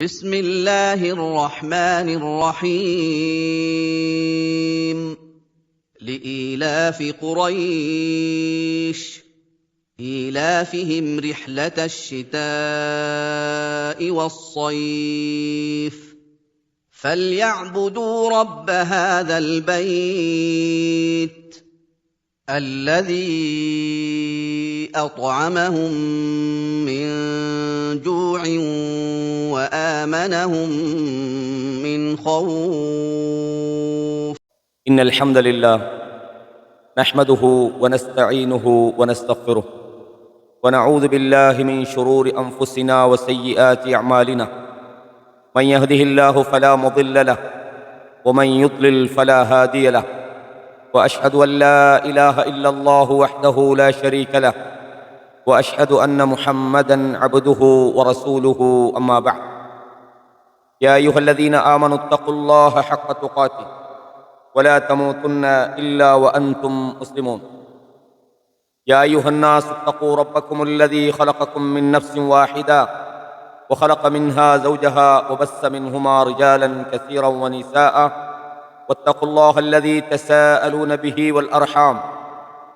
بسم الله الرحمن الرحيم لإيلاف قريش إيلافهم رحلة الشتاء والصيف فليعبدوا رب هذا البيت الذي أطعمهم من جوع وآمنهم من خوف. إن الحمد لله نحمده ونستعينه ونستغفره ونعوذ بالله من شرور أنفسنا وسيئات أعمالنا من يهده الله فلا مضل له ومن يضلل فلا هادي له وأشهد أن لا إله إلا الله وحده لا شريك له وأشهد أن محمدًا عبده ورسوله أما بعد يا أيها الذين آمنوا اتقوا الله حق تقاته ولا تموتن إلا وأنتم مسلمون يا أيها الناس اتقوا ربكم الذي خلقكم من نفس واحدة وخلق منها زوجها وبث منهما رجالا كثيرا ونساء واتقوا الله الذي تساءلون به والأرحام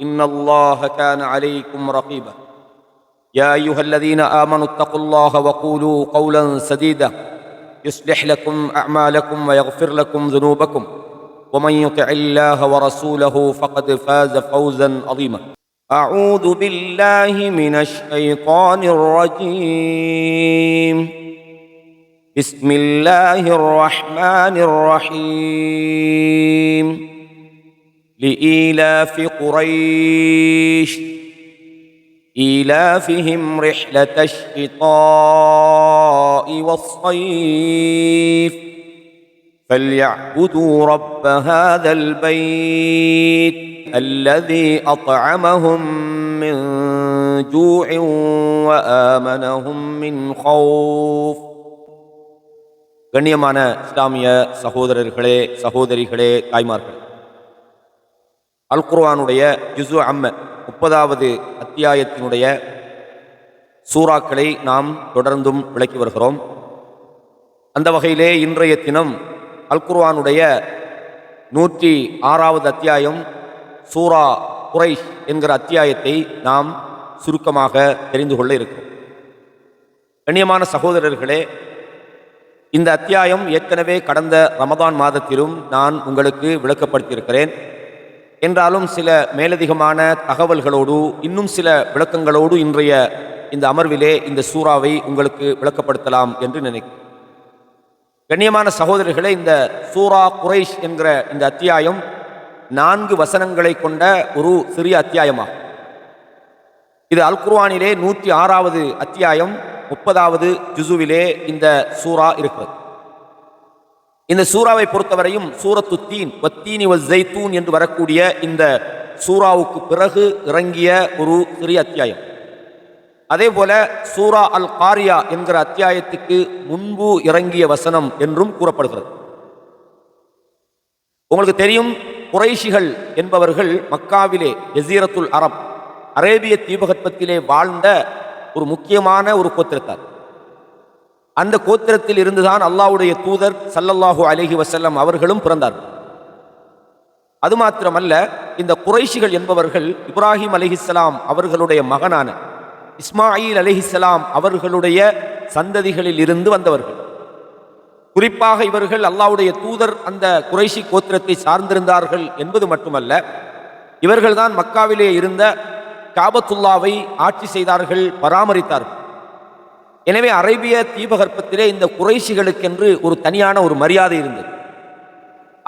إن الله كان عليكم رقيبا يا أيها الذين آمنوا اتقوا الله وقولوا قولا سديدا يصلح لكم أعمالكم ويغفر لكم ذنوبكم ومن يطع الله ورسوله فقد فاز فوزا عظيما أعوذ بالله من الشيطان الرجيم بسم الله الرحمن الرحيم لإيلاف قريش إيلافهم رحلة الشتاء والصيف فليعبدوا رب هذا البيت الذي أطعمهم من جوع وآمنهم من خوف. கண்ணியமான இஸ்லாமிய சகோதரர்களே, சகோதரிகளே, தாய்மார்களே, அல் குர்ஆனுடைய ஜுஸு அம்ம 30வது அத்தியாயத்தினுடைய சூறாக்களை நாம் தொடர்ந்தும் விளக்கி வருகிறோம். அந்த வகையிலே இன்றைய தினம் அல் குர்ஆனுடைய 106வது அத்தியாயம் சூரா குரைஷ் என்கிற அத்தியாயத்தை நாம் சுருக்கமாக தெரிந்து கொள்ள இருக்கிறோம். கண்ணியமான சகோதரர்களே, இந்த அத்தியாயம் ஏற்கனவே கடந்த ரமதான் மாதத்திலும் நான் உங்களுக்கு விளக்கப்படுத்தியிருக்கிறேன். என்றாலும் சில மேலதிகமான தகவல்களோடு இன்னும் சில விளக்கங்களோடு இன்றைய இந்த அமர்விலே இந்த சூறாவை உங்களுக்கு விளக்கப்படுத்தலாம் என்று நினைக்கிறேன். கண்ணியமான சகோதரர்களே, இந்த சூரா குரைஷ் என்கிற இந்த அத்தியாயம் 4 வசனங்களை கொண்ட ஒரு சிறிய அத்தியாயமாகும். இது அல் குர்ஆனிலே 106வது அத்தியாயம் 30வது ஜுஸுவிலே இந்த சூரா இருக்கிறது. இந்த சூறாவை பொறுத்தவரையும் சூரத்து தீன் வத்தீனி வஸ்ஸைத்தூன் என்று வரக்கூடிய இந்த சூறாவுக்கு பிறகு இறங்கிய ஒரு சிறிய அத்தியாயம். அதே போல சூரா அல் காரியா என்கிற அத்தியாயத்துக்கு முன்பு இறங்கிய வசனம் என்றும் கூறப்படுகிறது. உங்களுக்கு தெரியும், குறைஷிகள் என்பவர்கள் மக்காவிலே ஜஸீரத்துல் அரப் அரேபிய தீபகற்பத்திலே வாழ்ந்த ஒரு முக்கியமான ஒரு கோத்திரத்தார். அந்த கோத்திரத்தில் இருந்துதான் அல்லாஹ்வுடைய தூதர் ஸல்லல்லாஹு அலைஹி வஸல்லம் அவர்களும் பிறந்தார்கள். அது மாத்திரமல்ல, இந்த குறைஷிகள் என்பவர்கள் இப்ராஹிம் அலைஹிஸ்ஸலாம் அவர்களுடைய மகனான இஸ்மாயில் அலைஹிஸ்ஸலாம் அவர்களுடைய சந்ததிகளில் இருந்து வந்தவர்கள். குறிப்பாக இவர்கள் அல்லாஹ்வுடைய தூதர் அந்த குறைஷி கோத்திரத்தை சார்ந்திருந்தார்கள் என்பது மட்டுமல்ல, இவர்கள்தான் மக்காவிலே இருந்த காபத்துல்லாவை ஆட்சி செய்தார்கள், பராமரித்தார்கள். எனவே அரேபிய தீபகற்பத்திலே இந்த குறைஷிகளுக்கென்று ஒரு தனியான ஒரு மரியாதை இருந்தது.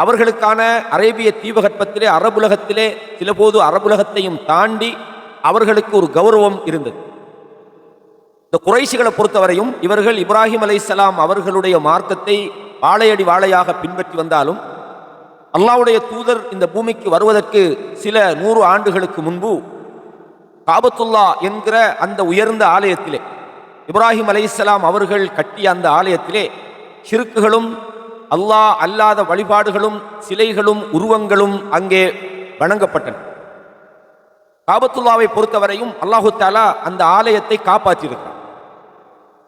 அவர்களுக்கான அரேபிய தீபகற்பத்திலே, அரபுலகத்திலே, சிலபோது அரபுலகத்தையும் தாண்டி அவர்களுக்கு ஒரு கௌரவம் இருந்தது. இந்த குறைஷிகளை பொறுத்தவரையும் இவர்கள் இப்ராஹிம் அலைஹிஸ்ஸலாம் அவர்களுடைய மார்க்கத்தை வாழையடி வாழையாக பின்பற்றி வந்தாலும், அல்லாஹ்வுடைய தூதர் இந்த பூமிக்கு வருவதற்கு சில 100 ஆண்டுகளுக்கு முன்பு காபத்துல்லா என்கிற அந்த உயர்ந்த ஆலயத்திலே, இப்ராஹிம் அலைஹிஸ்ஸலாம் அவர்கள் கட்டிய அந்த ஆலயத்திலே ஷிர்க்குகளும் அல்லாஹ் அல்லாத வழிபாடுகளும் சிலைகளும் உருவங்களும் அங்கே வணங்கப்பட்டன. காபத்துல்லாவை பொறுத்தவரையும் அல்லாஹு தஆலா அந்த ஆலயத்தை காப்பாற்றியிருக்கிறார்.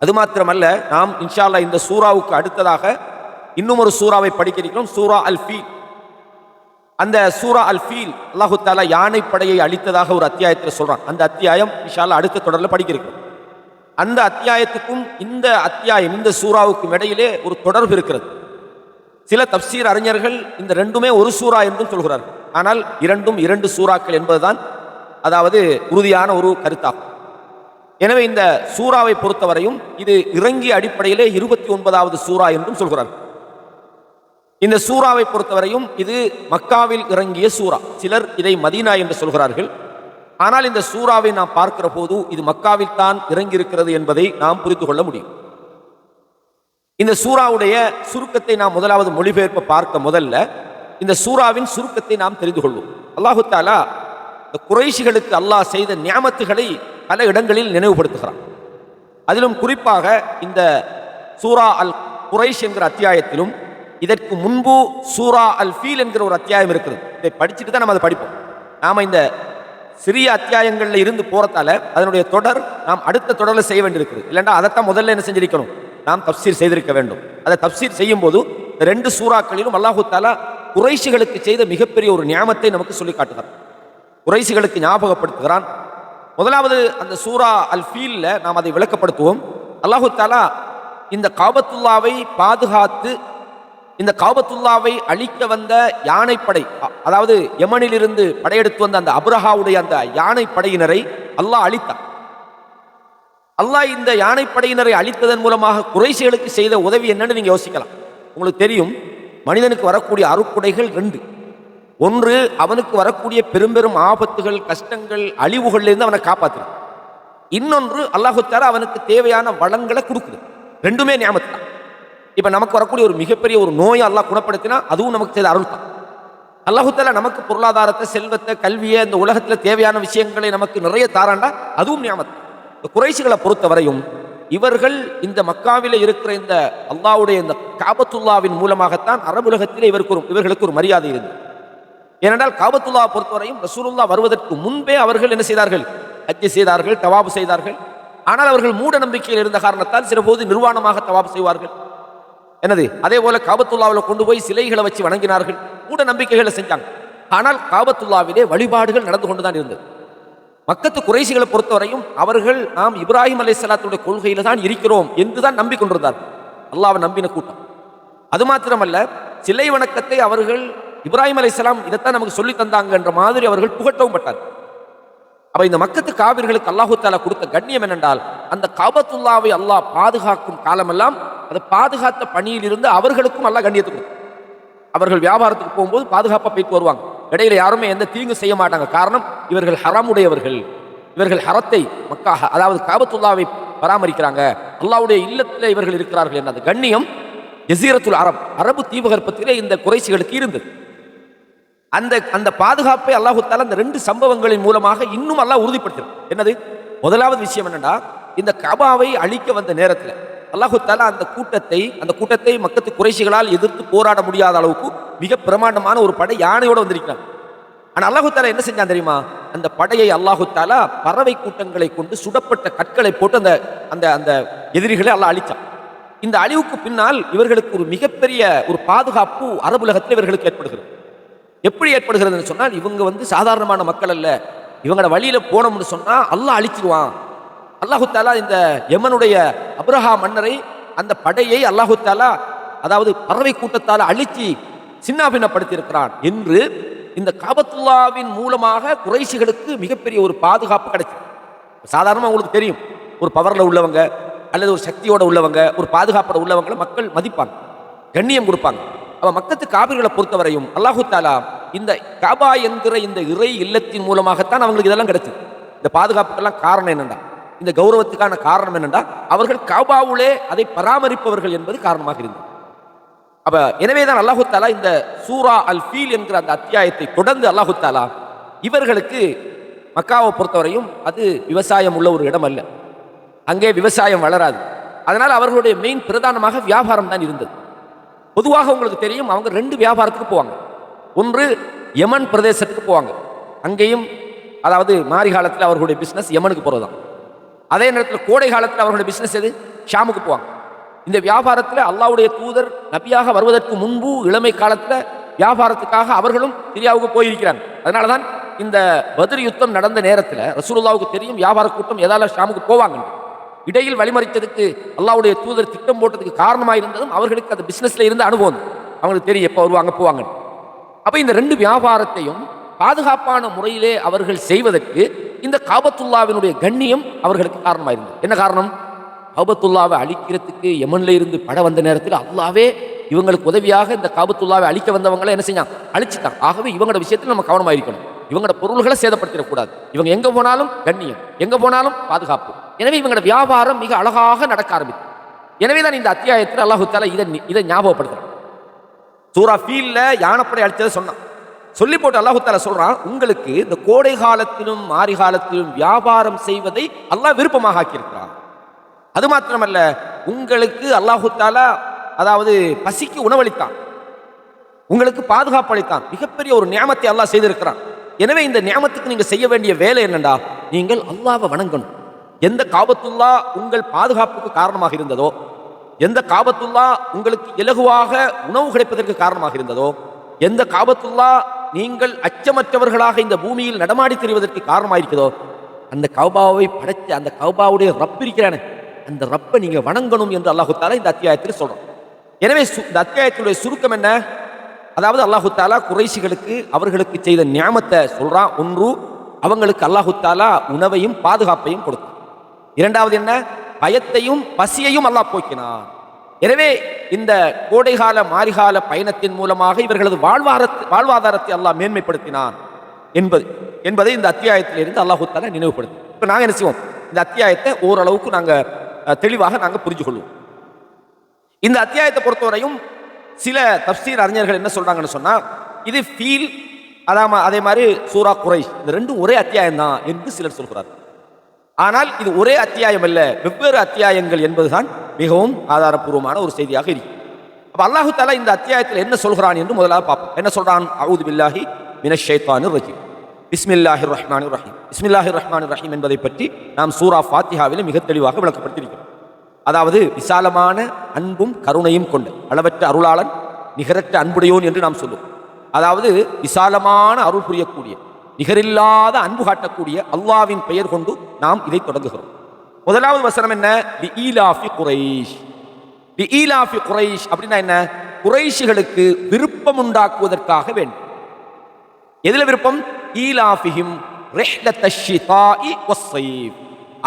அது மாத்திரமல்ல, நாம் இன்ஷா அல்லாஹ் இந்த சூராவுக்கு அடுத்ததாக இன்னும் ஒரு சூராவை படிக்க இருக்கிறோம், சூரா அல் ஃபீல். அந்த சூரா அல் ஃபீல் அல்லாஹு தஆலா யானை படையை அழித்ததாக ஒரு அத்தியாயத்தில் சொல்றான். அந்த அத்தியாயம் இன்ஷா அல்லாஹ் அடுத்த தொடரில் படிக்க இருக்கிறோம். அந்த அத்தியாயத்துக்கும் இந்த அத்தியாயம், இந்த சூராவுக்கும் இடையிலே ஒரு தொடர்பு இருக்கிறது. சில தப்சீர் அறிஞர்கள் இந்த ரெண்டுமே ஒரு சூரா என்றும் சொல்கிறார்கள். ஆனால் இரண்டும் இரண்டு சூறாக்கள் என்பதுதான் அதாவது உறுதியான ஒரு கருத்தாகும். எனவே இந்த சூறாவை பொறுத்தவரையும் இது இறங்கிய அடிப்படையிலே 29வது சூரா என்றும் சொல்கிறார்கள். இந்த சூறாவை பொறுத்தவரையும் இது மக்காவில் இறங்கிய சூரா. சிலர் இதை மதீனா என்று சொல்கிறார்கள். ஆனால் இந்த சூறாவை நாம் பார்க்கிற போது இது மக்காவில் தான் இறங்கியிருக்கிறது என்பதை நாம் புரிந்து கொள்ள முடியும். இந்த சூறாவுடைய சுருக்கத்தை நாம் முதலாவது மொழிபெயர்ப்ப பார்க்க முதல்ல இந்த சூறாவின் சுருக்கத்தை நாம் தெரிந்து கொள்வோம். அல்லாஹு தஆலா இந்த குறைஷிகளுக்கு அல்லாஹ் செய்த நியாமத்துகளை பல இடங்களில் நினைவுபடுத்துகிறான். அதிலும் குறிப்பாக இந்த சூரா அல் குறைஷ் என்கிற அத்தியாயத்திலும் இதற்கு முன்பு சூரா அல் ஃபீல் என்கிற ஒரு அத்தியாயம் இருக்கிறது. இதை படிச்சுட்டு தான் நம்ம அதை படிப்போம். நாம் இந்த சிறிய அத்தியாயங்களில் இருந்து போறதால அதனுடைய தொடர் நாம் அடுத்த தொடரில் செய்ய வேண்டியிருக்கிறது. இல்லைன்னா அதைத்தான் முதல்ல என்ன செஞ்சிருக்கணும், நாம் தப்சீர் செய்திருக்க வேண்டும். அதை தப்சீர் செய்யும் போது ரெண்டு சூறாக்களிலும் அல்லாஹு தஆலா குறைஷிகளுக்கு செய்த மிகப்பெரிய ஒரு நியாமத்தை நமக்கு சொல்லி காட்டுகிறார். குறைஷிகளுக்கு ஞாபகப்படுத்துகிறான். முதலாவது அந்த சூரா அல் ஃபீல்ல நாம் அதை விளக்கப்படுத்துவோம். அல்லாஹு தஆலா இந்த காபத்துல்லாவை பாதுகாத்து இந்த காபத்துல்லாவை அழிக்க வந்த யானைப்படை, அதாவது யமனில் இருந்து படையெடுத்து வந்த அந்த அப்ரஹாவுடைய அந்த யானைப்படையினரை அல்லாஹ் அழித்தார். அல்லாஹ் இந்த யானைப்படையினரை அழித்ததன் மூலமாக குறைஷிகளுக்கு செய்த உதவி என்னன்னு நீங்க யோசிக்கலாம். உங்களுக்கு தெரியும், மனிதனுக்கு வரக்கூடிய அருக்குடைகள் ரெண்டு. ஒன்று, அவனுக்கு வரக்கூடிய பெரும்பெரும் ஆபத்துகள், கஷ்டங்கள், அழிவுகளிலிருந்து அவனை காப்பாற்றுறது. இன்னொன்று, அல்லாஹு தஆலா அவனுக்கு தேவையான வளங்களை கொடுக்குது. ரெண்டுமே நியாமத்து தான். இப்ப நமக்கு வரக்கூடிய ஒரு மிகப்பெரிய ஒரு நோயை அல்லாஹ் குணப்படுத்தினா அதுவும் நமக்கு செய்த அருள் தான். அல்லாஹு தஆலா நமக்கு பொருளாதாரத்தை, செல்வத்தை, கல்வியை, இந்த உலகத்தில் தேவையான விஷயங்களை நமக்கு நிறைய தாராண்டா அதுவும் நியாமத்து. இந்த குறைஷிகளை பொறுத்தவரையும் இவர்கள் இந்த மக்காவில இருக்கிற இந்த அல்லாஹ்வுடைய இந்த காபத்துல்லாவின் மூலமாகத்தான் அரபுலகத்திலே இவர்களுக்கு ஒரு மரியாதை இருந்தது. ஏனென்றால் காபத்துல்லாவை பொறுத்தவரையும் ரசூலுல்லாஹ் வருவதற்கு முன்பே அவர்கள் என்ன செய்தார்கள், ஹஜ் செய்தார்கள், தவாப் செய்தார்கள். ஆனால் அவர்கள் மூட நம்பிக்கையில் இருந்த காரணத்தால் சில போது நிர்வாணமாக தவாப் செய்வார்கள். என்னது, அதே போல காபத்துல்லாவில் கொண்டு போய் சிலைகளை வச்சு வணங்கினார்கள், மூட நம்பிக்கைகளை செஞ்சாங்க. ஆனால் காபத்துல்லாவிலே வழிபாடுகள் நடந்து கொண்டுதான் இருந்தது. மக்கத்து குறைஷிகளை பொறுத்தவரையும் அவர்கள் நாம் இப்ராஹிம் அலைஹிஸ்ஸலாத்துடைய கொள்கையில தான் இருக்கிறோம் என்றுதான் நம்பிக்கொண்டிருந்தார்கள். அல்லாஹ்வை நம்பின கூட்டம். அது மாத்திரமல்ல, சிலை வணக்கத்தை அவர்கள் இப்ராஹிம் அலைஹிஸ்ஸலாம் இதைத்தான் நமக்கு சொல்லி தந்தாங்க என்ற மாதிரி அவர்கள் புகட்டவும் பட்டார். அப்ப இந்த மக்கத்து காவிர்களுக்கு அல்லாஹு தஆலா கொடுத்த கண்ணியம் என்னென்றால், அந்த காபத்துல்லாவை அல்லாஹ் பாதுகாக்கும் காலமெல்லாம் அதை பாதுகாத்த பணியில் இருந்து அவர்களுக்கும் அல்லாஹ் கண்ணியத்தை கொடுக்கும். அவர்கள் வியாபாரத்துக்கு போகும்போது பாதுகாப்பாக போயிட்டு வருவாங்க. இடையில யாருமே எந்த தீங்கு செய்ய மாட்டாங்க. காரணம், இவர்கள் ஹரமுடையவர்கள். இவர்கள் ஹரத்தை மக்காக, அதாவது காபத்துல்லாவை பராமரிக்கிறாங்க. அல்லாஹ்வுடைய இல்லத்தில் இவர்கள் இருக்கிறார்கள் என்ற அந்த கண்ணியம் ஜஸீரத்துல் அரப், அரபு தீபகற்பத்திலே இந்த குறைஷிகளுக்கு இருந்தது. அந்த பாதுகாப்பை அல்லாஹு தஆலா இந்த ரெண்டு சம்பவங்களின் மூலமாக இன்னும் அல்லாஹ் உறுதிப்படுத்துறார். என்னது, முதலாவது விஷயம் என்னன்னா, இந்த கபாவை அழிக்க வந்த நேரத்தில் அல்லாஹு தஆலா அந்த கூட்டத்தை மக்கத்து குறைஷிகளால் எதிர்த்து போராட முடியாத அளவுக்கு மிக பிரமாண்டமான ஒரு படை யானையோடு வந்திருக்கிறார். ஆனால் அல்லாஹு தஆலா என்ன செஞ்சான் தெரியுமா, அந்த படையை அல்லாஹு தஆலா பறவை கூட்டங்களை கொண்டு சுடப்பட்ட கற்களை போட்டு அந்த அந்த அந்த எதிரிகளை அல்லாஹ் அழிச்சான். இந்த அழிவுக்கு பின்னால் இவர்களுக்கு ஒரு மிகப்பெரிய ஒரு பாதுகாப்பு அரபுலகத்தில் இவர்களுக்கு ஏற்படுகிறது. எப்படி ஏற்படுகிறதுன்னு சொன்னால், இவங்க சாதாரணமான மக்கள் அல்ல. இவங்களோட வழியில போனோம்னு சொன்னா அல்லாஹ் அழிச்சிருவான். அல்லாஹு தஆலா இந்த யமனுடைய அப்ரஹா மன்னரை, அந்த படையை அல்லாஹு தஆலா அதாவது பறவை கூட்டத்தால் அழிச்சு சின்னாபின்னப்படுத்தி இருக்கிறான் என்று இந்த காபத்துல்லாவின் மூலமாக குறைஷிகளுக்கு மிகப்பெரிய ஒரு பாதுகாப்பு கிடைச்சது. சாதாரணமாக உங்களுக்கு தெரியும், ஒரு பவர்ல உள்ளவங்க அல்லது ஒரு சக்தியோட உள்ளவங்க, ஒரு பாதுகாப்போட உள்ளவங்களை மக்கள் மதிப்பாங்க, கண்ணியம் கொடுப்பாங்க. அவ மக்கத்து காபிர்களை பொறுத்தவரையும் அல்லாஹு தஆலா இந்த காபா என்கிற இந்த இறை இல்லத்தின் மூலமாகத்தான் அவங்களுக்கு இதெல்லாம் கிடைச்சது. இந்த பாதுகாப்புக்கெல்லாம் காரணம் என்னண்டா, இந்த கௌரவத்துக்கான காரணம் என்னண்டா, அவர்கள் காபாவுலே அதை பராமரிப்பவர்கள் என்பது காரணமாக இருந்தது. அப்ப எனவேதான் அல்லாஹு தஆலா இந்த சூரா அல் ஃபீல் என்கிற அந்த அத்தியாயத்தை தொடர்ந்து அல்லாஹு தஆலா இவர்களுக்கு, மக்காவை பொறுத்தவரையும் அது விவசாயம் உள்ள ஒரு இடம் அல்ல, அங்கே விவசாயம் வளராது. அதனால் அவர்களுடைய மெயின் பிரதானமாக வியாபாரம் தான் இருந்தது. பொதுவாக உங்களுக்கு தெரியும், அவங்க ரெண்டு வியாபாரத்துக்கு போவாங்க. ஒன்று யமன் பிரதேசத்துக்கு போவாங்க. அங்கேயும் அதாவது மாரி காலத்தில் அவர்களுடைய பிஸ்னஸ் யமனுக்கு போகிறதான். அதே நேரத்தில் கோடை காலத்தில் அவர்களுடைய பிசினஸ் எது? ஷாமுக்கு போவாங்க. இந்த வியாபாரத்தில் அல்லாஹ்வுடைய தூதர் நபியாக வருவதற்கு முன்பு இளமை காலத்தில் வியாபாரத்துக்காக அவர்களும் சிரியாவுக்கு போயிருக்கிறாங்க. அதனால தான் இந்த பத்ர் யுத்தம் நடந்த நேரத்தில் ரசூலுல்லாஹ்வுக்கு தெரியும் வியாபார கூட்டம் எதால ஷாமுக்கு போவாங்க. இடையில் வழிமறித்ததுக்கு அல்லாஹ்வுடைய தூதர் திட்டம் போட்டதுக்கு காரணமாக இருந்ததும் அவர்களுக்கு அந்த பிசினஸ்ல இருந்த அனுபவம். அவங்களுக்கு தெரியும் எப்போ வருவாங்க போவாங்க. அப்ப இந்த ரெண்டு வியாபாரத்தையும் பாதுகாப்பான முறையிலே அவர்கள் செய்வதற்கு இந்த காபத்துல்லாவினுடைய கண்ணியம் அவர்களுக்கு காரணமாக இருந்தது. என்ன காரணம்? காபத்துல்லாவை அழிக்கிறதுக்கு யமன்ல இருந்து பட வந்த நேரத்தில் அல்லாவே இவங்களுக்கு உதவியாக இந்த காபத்துல்லாவை அழிக்க வந்தவங்களை என்ன செஞ்சாங்க? அழிச்சிட்டாங்க. ஆகவே இவங்களோட விஷயத்தில் நம்ம கவனமாக இருக்கணும். இவங்களோட பொருள்களை சேதப்படுத்திடக்கூடாது. இவங்க எங்க போனாலும் கண்ணியம், எங்க போனாலும் பாதுகாப்பு. எனவே இவங்களோட வியாபாரம் மிக அழகாக நடக்க ஆரம்பிக்கும். எனவே தான் இந்த அத்தியாயத்தில் அல்லாஹு தஆலா இதை ஞாபகப்படுத்துறான். சூரா ஃபீல்ல யானைப்படை அழிச்சதை சொன்னான். சொல்லி போட்டு அல்லாஹு தஆலா சொல்றான், உங்களுக்கு இந்த கோடை காலத்திலும் மாரி காலத்திலும் வியாபாரம் செய்வதை அல்லாஹ் விருப்பமாக ஆக்கியிருக்கிறான். அது மாத்திரமல்ல, உங்களுக்கு அல்லாஹு தஆலா அதாவது பசிக்கு உணவளித்தான், உங்களுக்கு பாதுகாப்பு அளித்தான். மிகப்பெரிய ஒரு நியாமத்தை அல்லாஹ் செய்திருக்கிறான். எனவே இந்த நியாமத்துக்கு நீங்க செய்ய வேண்டிய வேலை என்னண்டா, நீங்கள் அல்லாஹ்வை வணங்கணும். எந்த காபத்துல்லா உங்கள் பாதுகாப்புக்கு காரணமாக இருந்ததோ, எந்த காபத்துல்லா உங்களுக்கு இலகுவாக உணவு கிடைப்பதற்கு காரணமாக இருந்ததோ, எந்த காபத்துல்லா நீங்கள் அச்சமற்றவர்களாக இந்த பூமியில் நடமாடி திரிவதற்கு காரணமாக இருக்கிறதோ, அந்த கௌபாவை படைச்ச அந்த கௌபாவுடைய ரப் இருக்கிறானே, அந்த ரப்பை நீங்க வணங்கணும் என்று அல்லாஹு தஆலா இந்த அத்தியாயத்தில் சொல்றோம். எனவே இந்த அத்தியாயத்தினுடைய சுருக்கம் என்ன? அதாவது அல்லாஹு தஆலா குறைஷிகளுக்கு அவர்களுக்கு செய்த நியாமத்தை சொல்றான். ஒன்று, அவங்களுக்கு அல்லாஹு தஆலா உணவையும் பாதுகாப்பையும் கொடுத்தான். இரண்டாவது என்ன? பயத்தையும் பசியையும் அல்லாஹ் போக்கினான். எனவே இந்த கோடைகால மாரிகால பயணத்தின் மூலமாக இவர்களது வாழ்வாதாரத்தை அல்லாஹ் மேன்மைப்படுத்தினான் என்பதை இந்த அத்தியாயத்திலிருந்து அல்லாஹு தஆலா நினைவுபடுத்தி. இப்போ நாங்கள் என்ன செய்வோம்? இந்த அத்தியாயத்தை ஓரளவுக்கு நாங்கள் தெளிவாக நாங்கள் புரிஞ்சு கொள்வோம். இந்த அத்தியாயத்தை பொறுத்தவரையும் சில தஃப்சீர் அறிஞர்கள் என்ன சொல்றாங்கன்னு சொன்னா, இது ஃபீல் அதே மாதிரி சூரா குரைஷ், இந்த ரெண்டும் ஒரே அத்தியாயம் தான் என்று சிலர் சொல்கிறார். ஆனால் இது ஒரே அத்தியாயம் அல்ல, வெவ்வேறு அத்தியாயங்கள் என்பதுதான் மிகவும் ஆதாரப்பூர்வமான ஒரு செய்தியாக இருக்கு. அப்ப அல்லாஹு தஆலா இந்த அத்தியாயத்தில் என்ன சொல்கிறான் என்று முதலாவது பார்ப்போம். என்ன சொல்றான்? அஊது பில்லாஹி மினஷ் ஷைத்தானிர் ரஜீம், பிஸ்மில்லாஹிர் ரஹ்மானிர் ரஹீம். பிஸ்மில்லாஹிர் ரஹ்மானிர் ரஹீம் என்பதை பற்றி நாம் சூரா ஃபாத்திஹாவில் மிக தெளிவாக விளக்கப்படுத்தியிருக்கிறோம். அதாவது விசாலமான அன்பும் கருணையும் கொண்ட அளவற்ற அருளாளன், நிகரற்ற அன்புடையோன் என்று நாம் சொல்லுவோம். அதாவது விசாலமான அருள் புரியக்கூடிய, நிகரில்லாத அன்பு காட்டக்கூடிய அல்லாஹ்வின் பெயர் கொண்டு நாம் இதை தொடங்குகிறோம். முதலாவது வசனம் என்ன? லிஈலாஃபி குரைஷ். லிஈலாஃபி குரைஷ் அப்படின்னா என்ன? குறைஷிகளுக்கு விருப்பம் உண்டாக்குவதற்காக வேண்டும். எதுல விருப்பம்? ஈலாஃபிஹிம் ரிஹ்லத்தஷ் ஷிதாஇ வஸ்ஸைஃப்.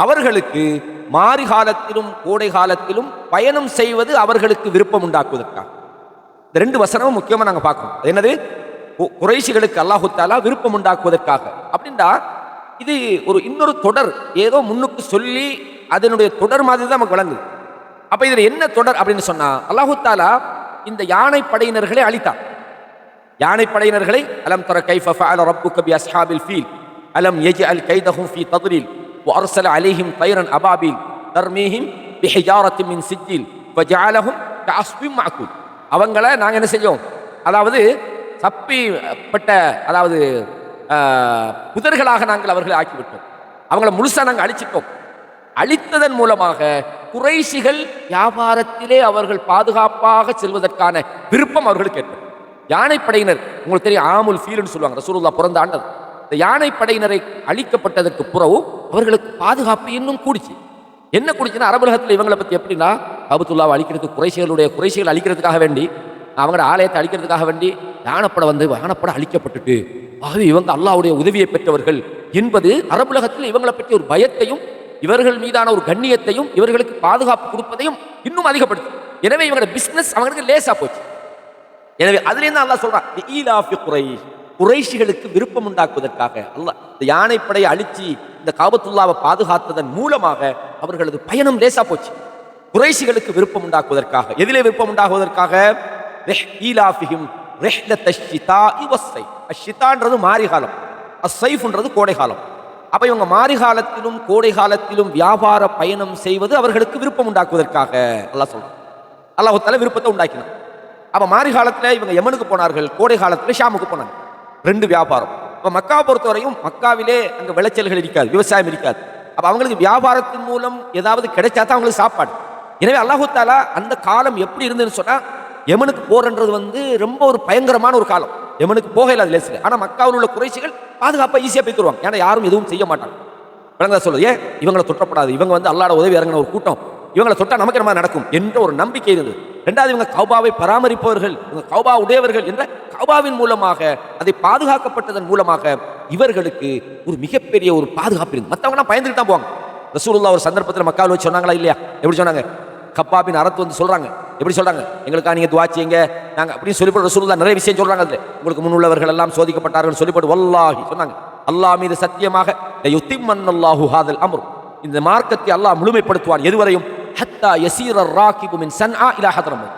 அவர்களுக்கு மாரி காலத்திலும் கோடை காலத்திலும் பயணம் செய்வது அவர்களுக்கு விருப்பம் உண்டாக்குவதற்காக. இந்த ரெண்டு வசனமும் முக்கியமாக நாங்கள் பார்க்கணும். என்னது? குறைஷிகளுக்கு அல்லாஹு தஆலா விருப்பம் உண்டாக்குவதற்காக அப்படின்னா, இது ஒரு இன்னொரு தொடர், ஏதோ முன்னுக்கு சொல்லி அதனுடைய தொடர் மாதிரி தான் நமக்கு விளங்குது. அப்ப இதுல என்ன தொடர் அப்படின்னு சொன்னா, அல்லாஹு தஆலா இந்த யானை படையினர்களை அழித்தார். யானை படையினர்களை அலம் தர கைஃப ஃபஅல ரப்புக பி அஸ்ஹாபில் ஃபீல் அலம் யஜ்அல் கைதஹும் ஃபீ தத்லீல் وأرسل عليهم طيرا أبابيل ترميهم بحجارة من سجيل فجعلهم كعصف مأكول. அவங்கள நாங்க என்ன செஞ்சோம்? அதாவது சப்பிப்பட்ட அதாவது புதர்களாக நாங்கள் அவர்களை ஆக்கிவிட்டோம். அவங்கள முழுசா நாங்கள் அழிச்சிட்டோம். அழித்ததன் மூலமாக குறைஷிகள் வியாபாரத்திலே அவர்கள் பாதுகாப்பாக செல்வதற்கான விருப்பம் அவர்களுக்கு ஏற்படும். யானைப்படையினர் உங்களுக்கு தெரியும், ஆமுல் ஃபீல்னு சொல்லுவாங்க, ரசூலுல்லாஹ் பிறந்த ஆண்டது. இந்த யானைப்படையினரை அழிக்கப்பட்டதற்கு பிறகு அவர்களுக்கு பாதுகாப்பு இன்னும் கூடிச்சு. என்ன கூடிச்சுன்னா, அரபுலகத்தில் இவங்களை பற்றி எப்படின்னா, காபத்துல்லாவை அழிக்கிறதுக்கு குறைஷிகள் அழிக்கிறதுக்காக வேண்டி, அவங்களோட ஆலயத்தை அழிக்கிறதுக்காக வேண்டி யானைப்படை அழிக்கப்பட்டுட்டு, ஆகவே இவங்க அல்லாஹ்வுடைய உதவியை பெற்றவர்கள் என்பது அரபுலகத்தில் இவங்களை பற்றி ஒரு பயத்தையும் இவர்கள் மீதான ஒரு கண்ணியத்தையும் இவர்களுக்கு பாதுகாப்பு கொடுப்பதையும் இன்னும் அதிகப்படுத்தும். எனவே இவங்களோட பிசினஸ் அவங்களுக்கு லேசா போச்சு. எனவே அதுலேருந்து அல்லாஹ் சொல்றான், ஈலாஃபி குரைஷ், குறைஷிகளுக்கு விருப்பம் உண்டாக்குவதற்காக அல்லாஹ் இந்த யானைப்படையை அழிச்சு இந்த காபத்துல்லாவை பாதுகாத்ததன் மூலமாக அவர்களது பயணம் லேசா போச்சு. குறைஷிகளுக்கு விருப்பம் உண்டாக்குவதற்காக. எதிலே விருப்பம் உண்டாகுவதற்காக? ஈலாஃபிஹிம் ரிஹ்லத்தஷ் ஷிதாஇ வஸ்ஸைஃப். அஷ்ஷிதான்றது மாரி காலம், அஸ்ஸைஃப்ன்றது கோடை காலம். அப்ப இவங்க மாரி காலத்திலும் கோடை காலத்திலும் வியாபார பயணம் செய்வது அவர்களுக்கு விருப்பம் உண்டாக்குவதற்காக அல்லாஹ் சொல்றான். அல்லாஹ் தஆலா விருப்பத்தை உண்டாக்கினான். அப்ப மாரி காலத்துல இவங்க யமனுக்கு போனார்கள், கோடை காலத்துல ஷாமுக்கு போனாங்க. ரெண்டு வியாபாரம். இப்ப மக்காவை பொறுத்தவரையும் மக்காவிலே அங்க விளைச்சல்கள் இருக்காது, விவசாயம் இருக்காது. அப்ப அவங்களுக்கு வியாபாரத்தின் மூலம் ஏதாவது கிடைச்சா தான் அவங்களுக்கு சாப்பாடு. எனவே அல்லாஹு தாலா அந்த காலம் எப்படி இருந்ததுன்னு சொன்னா, யமனுக்கு போறன்றது ரொம்ப ஒரு பயங்கரமான ஒரு காலம். யமனுக்கு போக இல்லாத லேசில். ஆனா மக்காவில் உள்ள குறைஷிகள் பாதுகாப்பா ஈஸியா போய் தருவாங்க. ஏன்னா யாரும் எதுவும் செய்ய மாட்டாங்க. விளங்குதா சொல்லுது? ஏன் இவங்களை தொட்டப்படாது, இவங்க அல்லாஹ்வோட உதவி இறங்கின ஒரு கூட்டம், இவங்களை தொட்டா நமக்கு என்ன நடக்கும் என்ற ஒரு நம்பிக்கை இருந்தது. இரண்டாவது, இவங்க கௌபாவை பராமரிப்பவர்கள், இவங்க கௌபா உடையவர்கள் என்ற கௌபாவின் மூலமாக, அதை பாதுகாக்கப்பட்டதன் மூலமாக இவர்களுக்கு ஒரு மிகப்பெரிய ஒரு பாதுகாப்பு இருந்து மற்றவங்க பயந்துட்டு தான் போவாங்க. ரசூலுல்லாஹ் ஒரு சந்தர்ப்பத்தில் மக்காவில் வச்சு சொன்னாங்களா இல்லையா? எப்படி சொன்னாங்க? கப்பாபின் அரத்து சொல்றாங்க. எப்படி சொல்றாங்க? எங்களுக்கா நீங்க துஆ செய்யுங்க நாங்க அப்படின்னு சொல்லிப்பட்டு ரசூலுல்லாஹ் நிறைய விஷயம் சொல்றாங்க. அதுல உங்களுக்கு முன்னுள்ளவர்கள் எல்லாம் சோதிக்கப்பட்டார்கள் சொல்லிப்பட்டு வல்லாஹி சொன்னாங்க, அல்லாஹ் மீது சத்தியமாக யுத்திம்மன்னல்லாஹு ஹாதல் அம்ர், இந்த மார்க்கத்தை அல்லாஹ் முழுமைப்படுத்துவான். எதுவரையும்? ஹத்தா யஸீரர் ராகிபு மின் சன்ஆ இலா ஹத்ரமௌத்.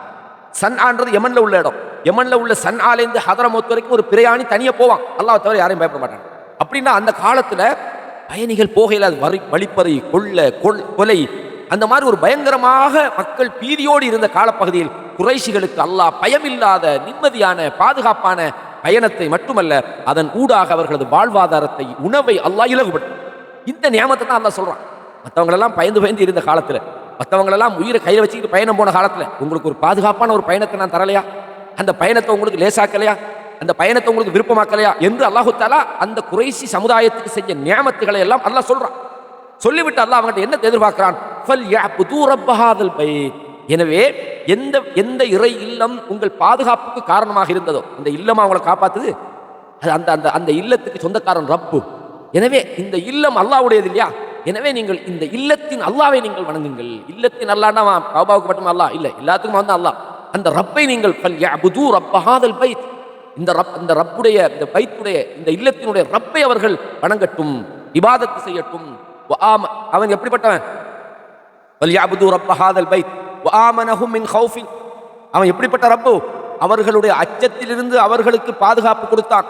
சன்ஆன்றது யமன்ல உள்ள இடம். யமன்ல உள்ள சன்ஆலேருந்து ஹத்ரமௌத் வரைக்கும் ஒரு பிரயாணி தனியா போவான். அல்லாஹ் தவிர யாரையும் பயப்பட மாட்டாங்க. அப்படின்னா அந்த காலத்துல பயணிகள் போகையில வழிப்பறை, கொலை, அந்த மாதிரி ஒரு பயங்கரமாக மக்கள் பீதியோடு இருந்த காலப்பகுதியில் குறைஷிகளுக்கு அல்லாஹ் பயமில்லாத நிம்மதியான பாதுகாப்பான பயணத்தை மட்டுமல்ல, அதன் ஊடாக அவர்களது வாழ்வாதாரத்தை, உணவை அல்லாஹ் இலகுபடுத்தும். இந்த நியமத்தை தான் அல்லாஹ் சொல்றான். மற்றவங்களெல்லாம் பயந்து இருந்த காலத்துல, மற்றவங்களெல்லாம் உயிரை கையில் வச்சுக்கிட்டு பயணம் போன காலத்துல உங்களுக்கு ஒரு பாதுகாப்பான ஒரு பயணத்தை நான் தரலையா? அந்த பயணத்தை உங்களுக்கு லேசாக்கலையா? அந்த பயணத்தை உங்களுக்கு விருப்பமாக்கலையா என்று அல்லாஹு தஆலா அந்த குறைஷி சமுதாயத்துக்கு செஞ்ச நியமத்துகளை எல்லாம் அல்லாஹ் சொல்றான். சொல்லிவிட்டு அல்லாஹ் அவங்கள்ட்ட என்ன எதிர்பார்க்கிறான்? ஃபல்யஅ்புது ரப்ப ஹாதல் பைத். எனவே எந்த இறை இல்லம் உங்கள் பாதுகாப்புக்கு காரணமாக இருந்ததோ, அந்த இல்லமா அவங்களை காப்பாத்துது, அந்த இல்லத்துக்கு சொந்தக்காரன் ரப்பு. எனவே இந்த இல்லம் அல்லாஹ்வுடையது இல்லையா? எனவே நீங்கள் இந்த இல்லத்தின் அல்லாஹ்வை நீங்கள் வணங்குங்கள். இல்லத்தின் அல்லாஹ்னா கஅபாவுக்கு மட்டும் அல்லாஹ் இல்ல, எல்லாத்துக்கும் அல்லாஹ். அந்த ரப்பை நீங்கள் ஃபல்யஅ்புது ரப்ப ஹாதல் பைத், இந்த ரப்புடைய, இந்த பைத்துடைய, இந்த இல்லத்தினுடைய ரப்பை அவர்கள் வணங்கட்டும், இபாதத்து செய்யட்டும். அவன் எப்படிப்பட்டவன்? ஃபல்யஅ்புது ரப்ப ஹாதல் பைத் வஆமனஹும் மின் கௌஃபின். அவன் எப்படிப்பட்ட ரப்பு? அவர்களுடைய அச்சத்திலிருந்து அவர்களுக்கு பாதுகாப்பு கொடுத்தான்,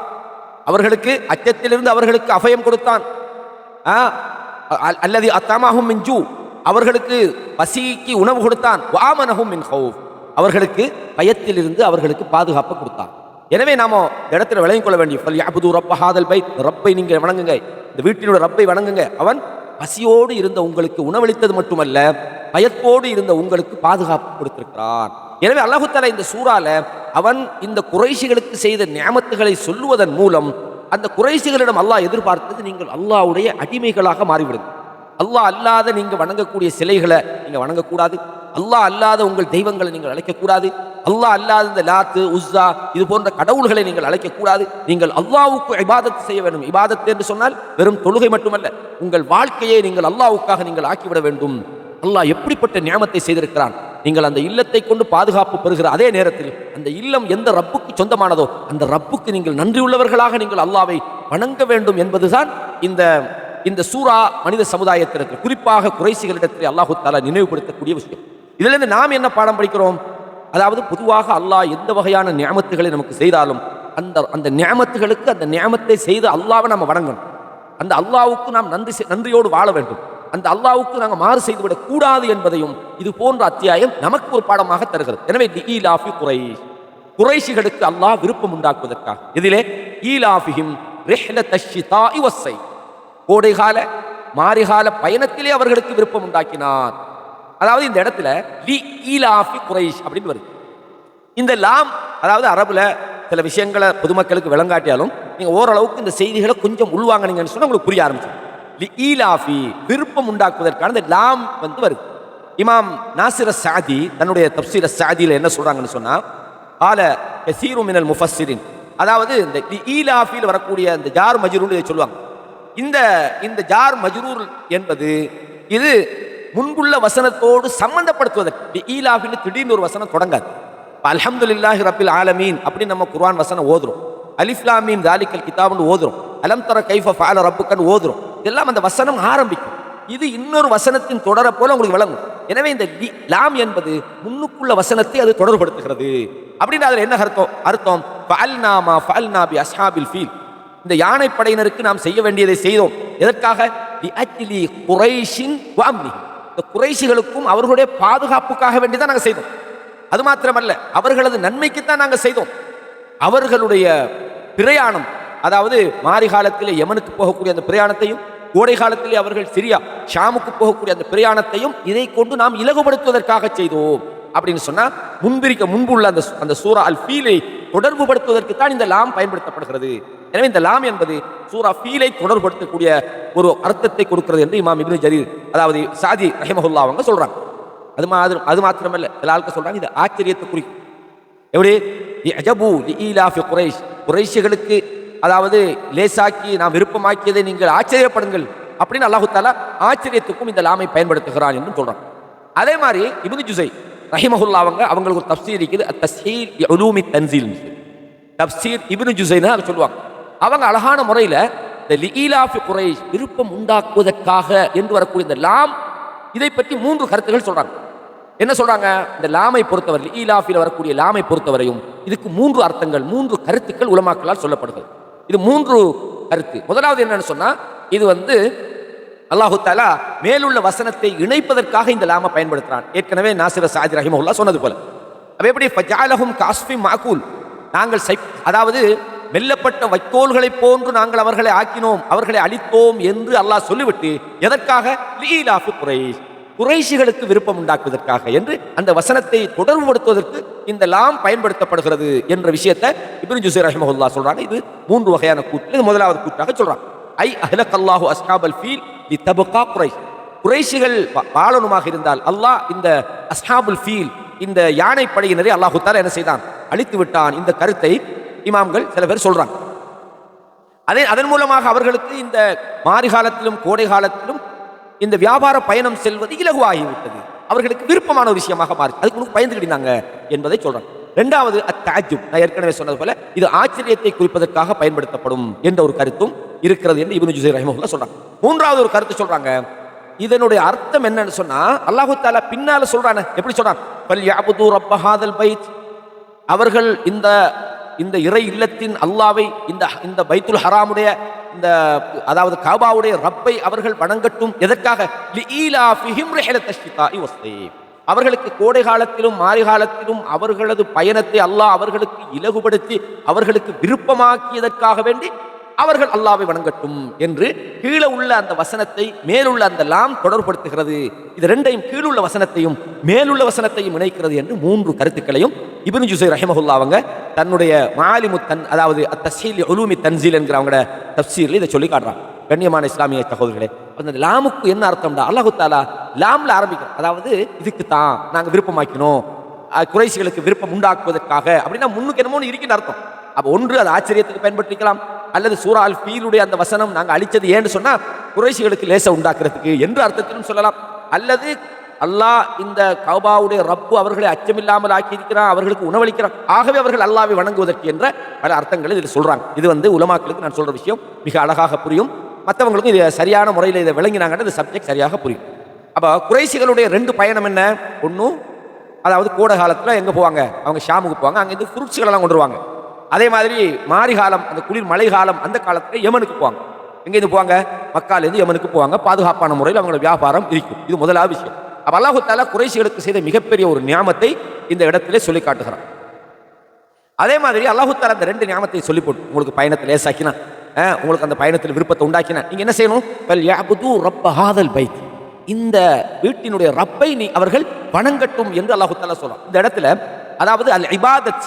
அவர்களுக்கு அச்சத்திலிருந்து அவர்களுக்கு அபயம் கொடுத்தான். அல்லதி அத்தமஹும் மின் ஜூ, அவர்களுக்கு பசிக்கு உணவு கொடுத்தான். வஆமனஹும் மின் கௌஃப், அவர்களுக்கு பயத்திலிருந்து அவர்களுக்கு பாதுகாப்பு கொடுத்தான். எனவே நாம இடத்துல விளங்கிக் கொள்ள வேண்டிய ஃபல்யஅ்புது ரப்ப ஹாதல் பைத், ரப்பை நீங்க வணங்குங்க, இந்த வீட்டினுடைய ரப்பை வணங்குங்க. அவன் பசியோடு இருந்த உங்களுக்கு உணவளித்தது மட்டுமல்ல, பயத்தோடு இருந்த உங்களுக்கு பாதுகாப்பு கொடுத்திருக்கிறான். எனவே அல்லாஹு தஆலா இந்த சூறால அவன் இந்த குறைஷிகளுக்கு செய்த நியமத்துகளை சொல்லுவதன் மூலம் அந்த குறைஷிகளிடம் அல்லாஹ் எதிர்பார்த்தது, நீங்கள் அல்லாஹ்வுடைய அடிமைகளாக மாறிவிடுங்க. அல்லாஹ் அல்லாத நீங்க வணங்கக்கூடிய சிலைகளை நீங்க வணங்கக்கூடாது, அல்லாஹ் அல்லாத உங்கள் தெய்வங்களை நீங்கள் அழைக்கக்கூடாது, அல்லாஹ் அல்லாத இந்த லாத்து உஸ்ஸா இது போன்ற கடவுள்களை நீங்கள் அழைக்கக்கூடாது. நீங்கள் அல்லாஹ்வுக்கு இபாதத் செய்ய வேண்டும். இபாதத் என்று சொன்னால் வெறும் தொழுகை மட்டுமல்ல, உங்கள் வாழ்க்கையை நீங்கள் அல்லாஹ்வுக்காக நீங்கள் ஆக்கிவிட வேண்டும். அல்லாஹ் எப்படிப்பட்ட நியமத்தை செய்திருக்கிறான். நீங்கள் அந்த இல்லத்தை கொண்டு பாதுகாப்பு பெறுகிற அதே நேரத்தில் அந்த இல்லம் எந்த ரப்புக்கு சொந்தமானதோ அந்த ரப்புக்கு நீங்கள் நன்றியுள்ளவர்களாக நீங்கள் அல்லாஹ்வை வணங்க வேண்டும் என்பதுதான் இந்த சூரா மனித சமுதாயத்திற்கு, குறிப்பாக குறைஷிகளிடத்தில் அல்லாஹு தஆலா நினைவுபடுத்தக்கூடிய விஷயம். இதிலிருந்து நாம் என்ன பாடம் படிக்கிறோம்? அதாவது பொதுவாக அல்லாஹ் எந்த வகையான நியமத்துகளை நமக்கு செய்தாலும் அந்த நியமத்துகளுக்கு அந்த நியமத்தை செய்து அல்லாஹ்வை நாம் வணங்கணும். அந்த அல்லாஹ்வுக்கு நாம் நன்றியோடு வாழ வேண்டும். அந்த அல்லாஹ்வுக்கு நாங்கள் மாறு செய்துவிடக் கூடாது என்பதையும் இது போன்ற அத்தியாயம் நமக்கு ஒரு பாடமாக தருகிறது. எனவே ஈலாஃபி குறைஷிகளுக்கு அல்லாஹ் விருப்பம் உண்டாக்குவதற்காக இதிலே ஈலாஃபிஹிம் ரிஹ்லத்தஷ் ஷிதாஇ வஸ்ஸைஃப், கோடைகால மாரிகால பயணத்திலே அவர்களுக்கு விருப்பம் உண்டாக்கினார். அதாவது இந்த இடத்துல லி ஈலாஃபி குறைஷ் அப்படின்னு வருது. இந்த லாம் அதாவது அரபுல சில விஷயங்களை பொதுமக்களுக்கு விளங்காட்டியாலும் நீங்க ஓரளவுக்கு இந்த செய்திகளை கொஞ்சம் உள்வாங்கினீங்கன்னு சொன்னா உங்களுக்கு புரிய ஆரம்பிச்சு. லி ஈலாஃபி விருப்பம் உண்டாக்குவதற்கான இந்த லாம் வருது. இமாம் நாசிர் அஸ்-சாதி தன்னுடைய தப்சீர் அஸ்-சாதியில என்ன சொல்றாங்கன்னு சொன்னா, ஆல கஸீரு மினல் முஃபஸ்ஸிரின், அதாவது இந்த ஈலாஃபில் வரக்கூடிய இந்த ஜார் மஜ்ரூர் இதை சொல்லுவாங்க. இந்த ஜார் மஜ்ரூர் என்பது இது முன்புள்ள வசனத்தோடு சம்பந்தப்படுத்துவதற்கு ஈலாஃபில் திடீர்னு ஒரு வசனம் தொடங்காது. அல்ஹம்துலில்லாஹி ரப்பில் ஆலமீன் அப்படி நம்ம குர்ஆன் வசனம் ஓதுறோம், அலிஃப் லாம் மீம் தாலிகல் கிதாப்னு ஓதுறோம், அலம் தர கைஃப ஃபஅல ரப்புக்கன்னு ஓதுறோம். இதெல்லாம் அந்த வசனம் ஆரம்பிக்கும். இது இன்னொரு வசனத்தின் தொடர போல உங்களுக்கு விளங்கும். எனவே இந்த லாம் என்பது முன்னுக்குள்ள வசனத்தை அது தொடர்படுத்துகிறது. அப்படின்னு அதில் என்ன அர்த்தம்? ஃபஅல்னா மா ஃபஅல்னா பி அஸ்ஹாபில் ஃபீல், இந்த யானை படையினருக்கு நாம் செய்ய வேண்டியதை செய்தோம். எதற்காக? லிஅஜ்லி குறைஷின் வ அம்னிஹி, இந்த குறைஷிகளுக்கும் அவர்களுடைய பாதுகாப்புக்காக வேண்டி தான் நாங்கள் செய்தோம். அது மாத்திரமல்ல, அவர்களது நன்மைக்குத்தான் நாங்கள் செய்தோம். அவர்களுடைய பிரயாணம், அதாவது மாரி காலத்தில் யமனுக்கு போகக்கூடிய அந்த பிரயாணத்தையும் கோடை காலத்திலே அவர்கள் சிரியா ஷாமுக்கு போகக்கூடிய அந்த பிரயாணத்தையும் இதை கொண்டு நாம் இலகுபடுத்துவதற்காக செய்தோம் அப்படின்னு சொன்னா முன்புள்ள அந்த சூரா அல் ஃபீலை தொடர்பு படுத்துவதற்கு தான் இந்த லாம் பயன்படுத்தப்படுகிறது. எனவே இந்த லாம் என்பது சூரா ஃபீலை தொடர்புபடுத்தக்கூடிய ஒரு அர்த்தத்தை கொடுக்கிறது என்று இமாம் இப்னு ஜரீர் அதாவது சாதி ரஹிமஹுல்லாஹ் அவங்க சொல்றாங்க. அது மாத்திரமல்ல, சில ஆட்கள் சொல்றாங்க இது ஆச்சரியத்தை குறிக்கும். எப்படி அஜபு லிஈலாஃபி குரைஷ், குரைஷிகளுக்கு அதாவது லேசாக்கி நாம் விருப்பமாக்கியதை நீங்கள் ஆச்சரியப்படுங்கள் அப்படின்னு அல்லாஹு தஆலா ஆச்சரியத்துக்கும் இந்த லாமை பயன்படுத்துகிறான் என்று சொல்றான். அதே மாதிரி இப்னு ஜுஸை ரஹிமஹுல்லாஹ் அவங்களுக்கு ஒரு தஃப்சீர் இருக்குது, அத்-தஸ்ஹீல் லி உலூமி தன்சீல். தஃப்சீர் இப்னு ஜுஸைனா சொல்லுவாங்க. அவங்க அழகான முறையில் இந்த லிஈலாஃபி குரைஷ் விருப்பம் உண்டாக்குவதற்காக என்று வரக்கூடிய இந்த லாம் இதை பற்றி 3 கருத்துகள் சொல்றாங்க. என்ன சொல்றாங்க? இந்த லாமை பொறுத்தவரை ஈலாஃபில் வரக்கூடிய லாமை பொறுத்தவரையும் இதுக்கு 3 அர்த்தங்கள் 3 கருத்துக்கள் உலமாக்களால் சொல்லப்படுகிறது. இது 3 கருத்து. முதலாவது என்னன்னு சொன்னா இது அல்லாஹு தஆலா மேலுள்ள வசனத்தை இணைப்பதற்காக இந்த லாமை பயன்படுத்துறான். ஏற்கனவே நாசிர் சாதி ரஹிமஹுல்லாஹ் சொன்னது போல அப்ப எப்படி ஃபஜஅலஹும் காஸ்ஃபின் மாகூல், நாங்கள் அதாவது மெல்லப்பட்ட வைக்கோல்களை போன்று நாங்கள் அவர்களை ஆக்கினோம், அவர்களை அழித்தோம் என்று அல்லாஹ் சொல்லிவிட்டு எதற்காக லீலாஃபி குரைஷ், குறைஷிகளுக்கு விருப்பம் உண்டாக்குவதற்காக என்று அந்த வசனத்தை தொடர்புபடுத்துவதற்கு இந்த லாம் பயன்படுத்தப்படுகிறது என்ற விஷயத்தை இப்னு ஜுஸை ரஹிமஹுல்லாஹ் சொல்றாங்க. இது 3 வகையான கூற்று. இது முதலாவது கூற்றாக சொல்றாங்க. ஐ அஹ்லகல்லாஹு அஸ்ஹாபல் ஃபீல் லிதப்கா குரைஷ், குறைஷிகள் வாழணுமாக இருந்தால் அல்லாஹ் இந்த அஸ்ஹாபுல் ஃபீல் இந்த யானை படையினரை அல்லாஹு தஆலா என்ன செய்தான்? அழித்து விட்டான். இந்த கருத்தை இமாம்கள் சில பேர் சொல்றாங்க. அதன் மூலமாக அவர்களுக்கு இந்த மாரி காலத்திலும் கோடை காலத்திலும் இந்த வியாபார பயணம் செல்வது இலகுவாகிவிட்டது, அவர்களுக்கு விருப்பமான ஒரு விஷயமாக மாறி அதுக்கு பயந்துக்கிட்டாங்க என்பதை சொல்றாங்க. இரண்டாவது அத்தாஜுப், நான் ஏற்கனவே சொன்னது போல இது ஆச்சரியத்தை குறிப்பதற்காக பயன்படுத்தப்படும் என்ற ஒரு கருத்தும் இருக்கிறது என்று இப்னு ஜுஸை ரஹிமஹுல்லாஹ் சொல்றாங்க. மூன்றாவது ஒரு கருத்து சொல்றாங்க, இதனுடைய அர்த்தம் என்னன்னு சொன்னா அல்லாஹு தஆலா பின்னால சொல்றானே, எப்படி சொல்றான்? ஃபல்யஅபுது ரப்ப ஹாதல் பைத், அவர்கள் இந்த இறை இல்லத்தின் அல்லாவை இந்த பைத்துல் ஹராமுடைய இந்த அதாவது காபாவுடைய ரப்பை அவர்கள் வணங்கட்டும். எதற்காக? லிஈலாஃபிஹிம் ரிஹலத்தஷ் ஷிதாஇ வஸ்ஸைஃப், அவர்களுக்கு கோடை காலத்திலும் மாரி காலத்திலும் அவர்களது பயணத்தை அல்லாஹ் அவர்களுக்கு இலகுபடுத்தி அவர்களுக்கு விருப்பமாக்கியதற்காக வேண்டி அவர்கள் அல்லாஹ்வை வணங்கட்டும் என்று கீழே உள்ள அந்த வசனத்தை மேலுள்ள அந்த லாம் தொடர்படுத்துகிறது. இது ரெண்டையும், கீழுள்ள வசனத்தையும் மேலுள்ள வசனத்தையும் இணைக்கிறது என்று 3 கருத்துக்களையும் இப்னு ஜுஸை ரஹிமஹுல்லாஹ் அவங்க தன்னுடைய மாலிமு அதாவது அத்-தஸ்ஹீல் லி உலூமி தன்சீல் என்கிற அவங்களோட தஃப்சீரில் இதை சொல்லி காட்டுறாங்க. கண்ணியமான இஸ்லாமிய சகோதரர்களே, அந்த லாமுக்கு என்ன அர்த்தம்டா? அல்லாஹு தஆலா லாம்ல ஆரம்பிக்கிறோம், அதாவது இதுக்கு தான் நாங்கள் விருப்பமாக்கினோம், குறைஷிகளுக்கு விருப்பம் உண்டாக்குவதற்காக அப்படின்னா முன்னுக்கு என்னமோ இருக்கின்ற அர்த்தம். அப்போ ஒன்று அது ஆச்சரியத்துக்கு பயன்படுத்திக்கலாம், அல்லது சூரா அல் ஃபீலுடைய அந்த வசனம் நாங்கள் அழிச்சது ஏன்னு சொன்னா குறைஷிகளுக்கு லேச உண்டாக்குறதுக்கு என்று அர்த்தத்திலும் சொல்லலாம். அல்லது அல்லாஹ் இந்த கௌபாவுடைய ரப்பு அவர்களை அச்சமில்லாமல் ஆக்கியிருக்கிறான், அவர்களுக்கு உணவளிக்கிறான், ஆகவே அவர்கள் அல்லாஹ்வை வணங்குவதற்கு என்ற பல அர்த்தங்களை இதில் சொல்றாங்க. இது உலமாக்களுக்கு நான் சொல்ற விஷயம் மிக அழகாக புரியும், மற்றவங்களுக்கும் இது சரியான முறையில் இதை விளங்கினாங்கன்னா இந்த சப்ஜெக்ட் சரியாக புரியும். அப்போ குறைஷிகளுடைய 2 பயணம் என்ன? ஒன்றும் அதாவது கோடை காலத்தில் எங்கே போவாங்க? அவங்க ஷாமுக்கு போவாங்க, அங்கேருந்து ஃப்ரூட்ஸ்களெல்லாம் கொண்டு வருவாங்க. அதே மாதிரி மாரி காலம், அந்த குளிர் மழை காலம், அந்த காலத்தில் யமனுக்கு போவாங்க. எங்கேருந்து போவாங்க? மக்காலேருந்து யமனுக்கு போவாங்க. பாதுகாப்பான முறையில் அவங்களோட வியாபாரம் இருக்கும். இது முதலாவது விஷயம். அப்போ அல்லாஹு தஆலா குறைஷிகளுக்கு செய்த மிகப்பெரிய ஒரு நியாமத்தை இந்த இடத்திலே சொல்லி காட்டுகிறான். அதே மாதிரி அல்லாஹு தஆலா அந்த 2 நியாமத்தை சொல்லி போட்டு உங்களுக்கு பயணத்தை லேசாக்கினா, உங்களுக்கு அந்த பயணத்தில் விருப்பத்தை உண்டாக்கினா நீங்கள் என்ன செய்யணும்? ஃபல்யஅபுது ரப்ப ஹாதல் பைத், இந்த வீட்டினுடைய ரப்பை அவர்கள் வணங்கட்டும் என்று அல்லாஹு தஆலா சொல்றான். இந்த இடத்துல அதாவது அல் இபாதத்,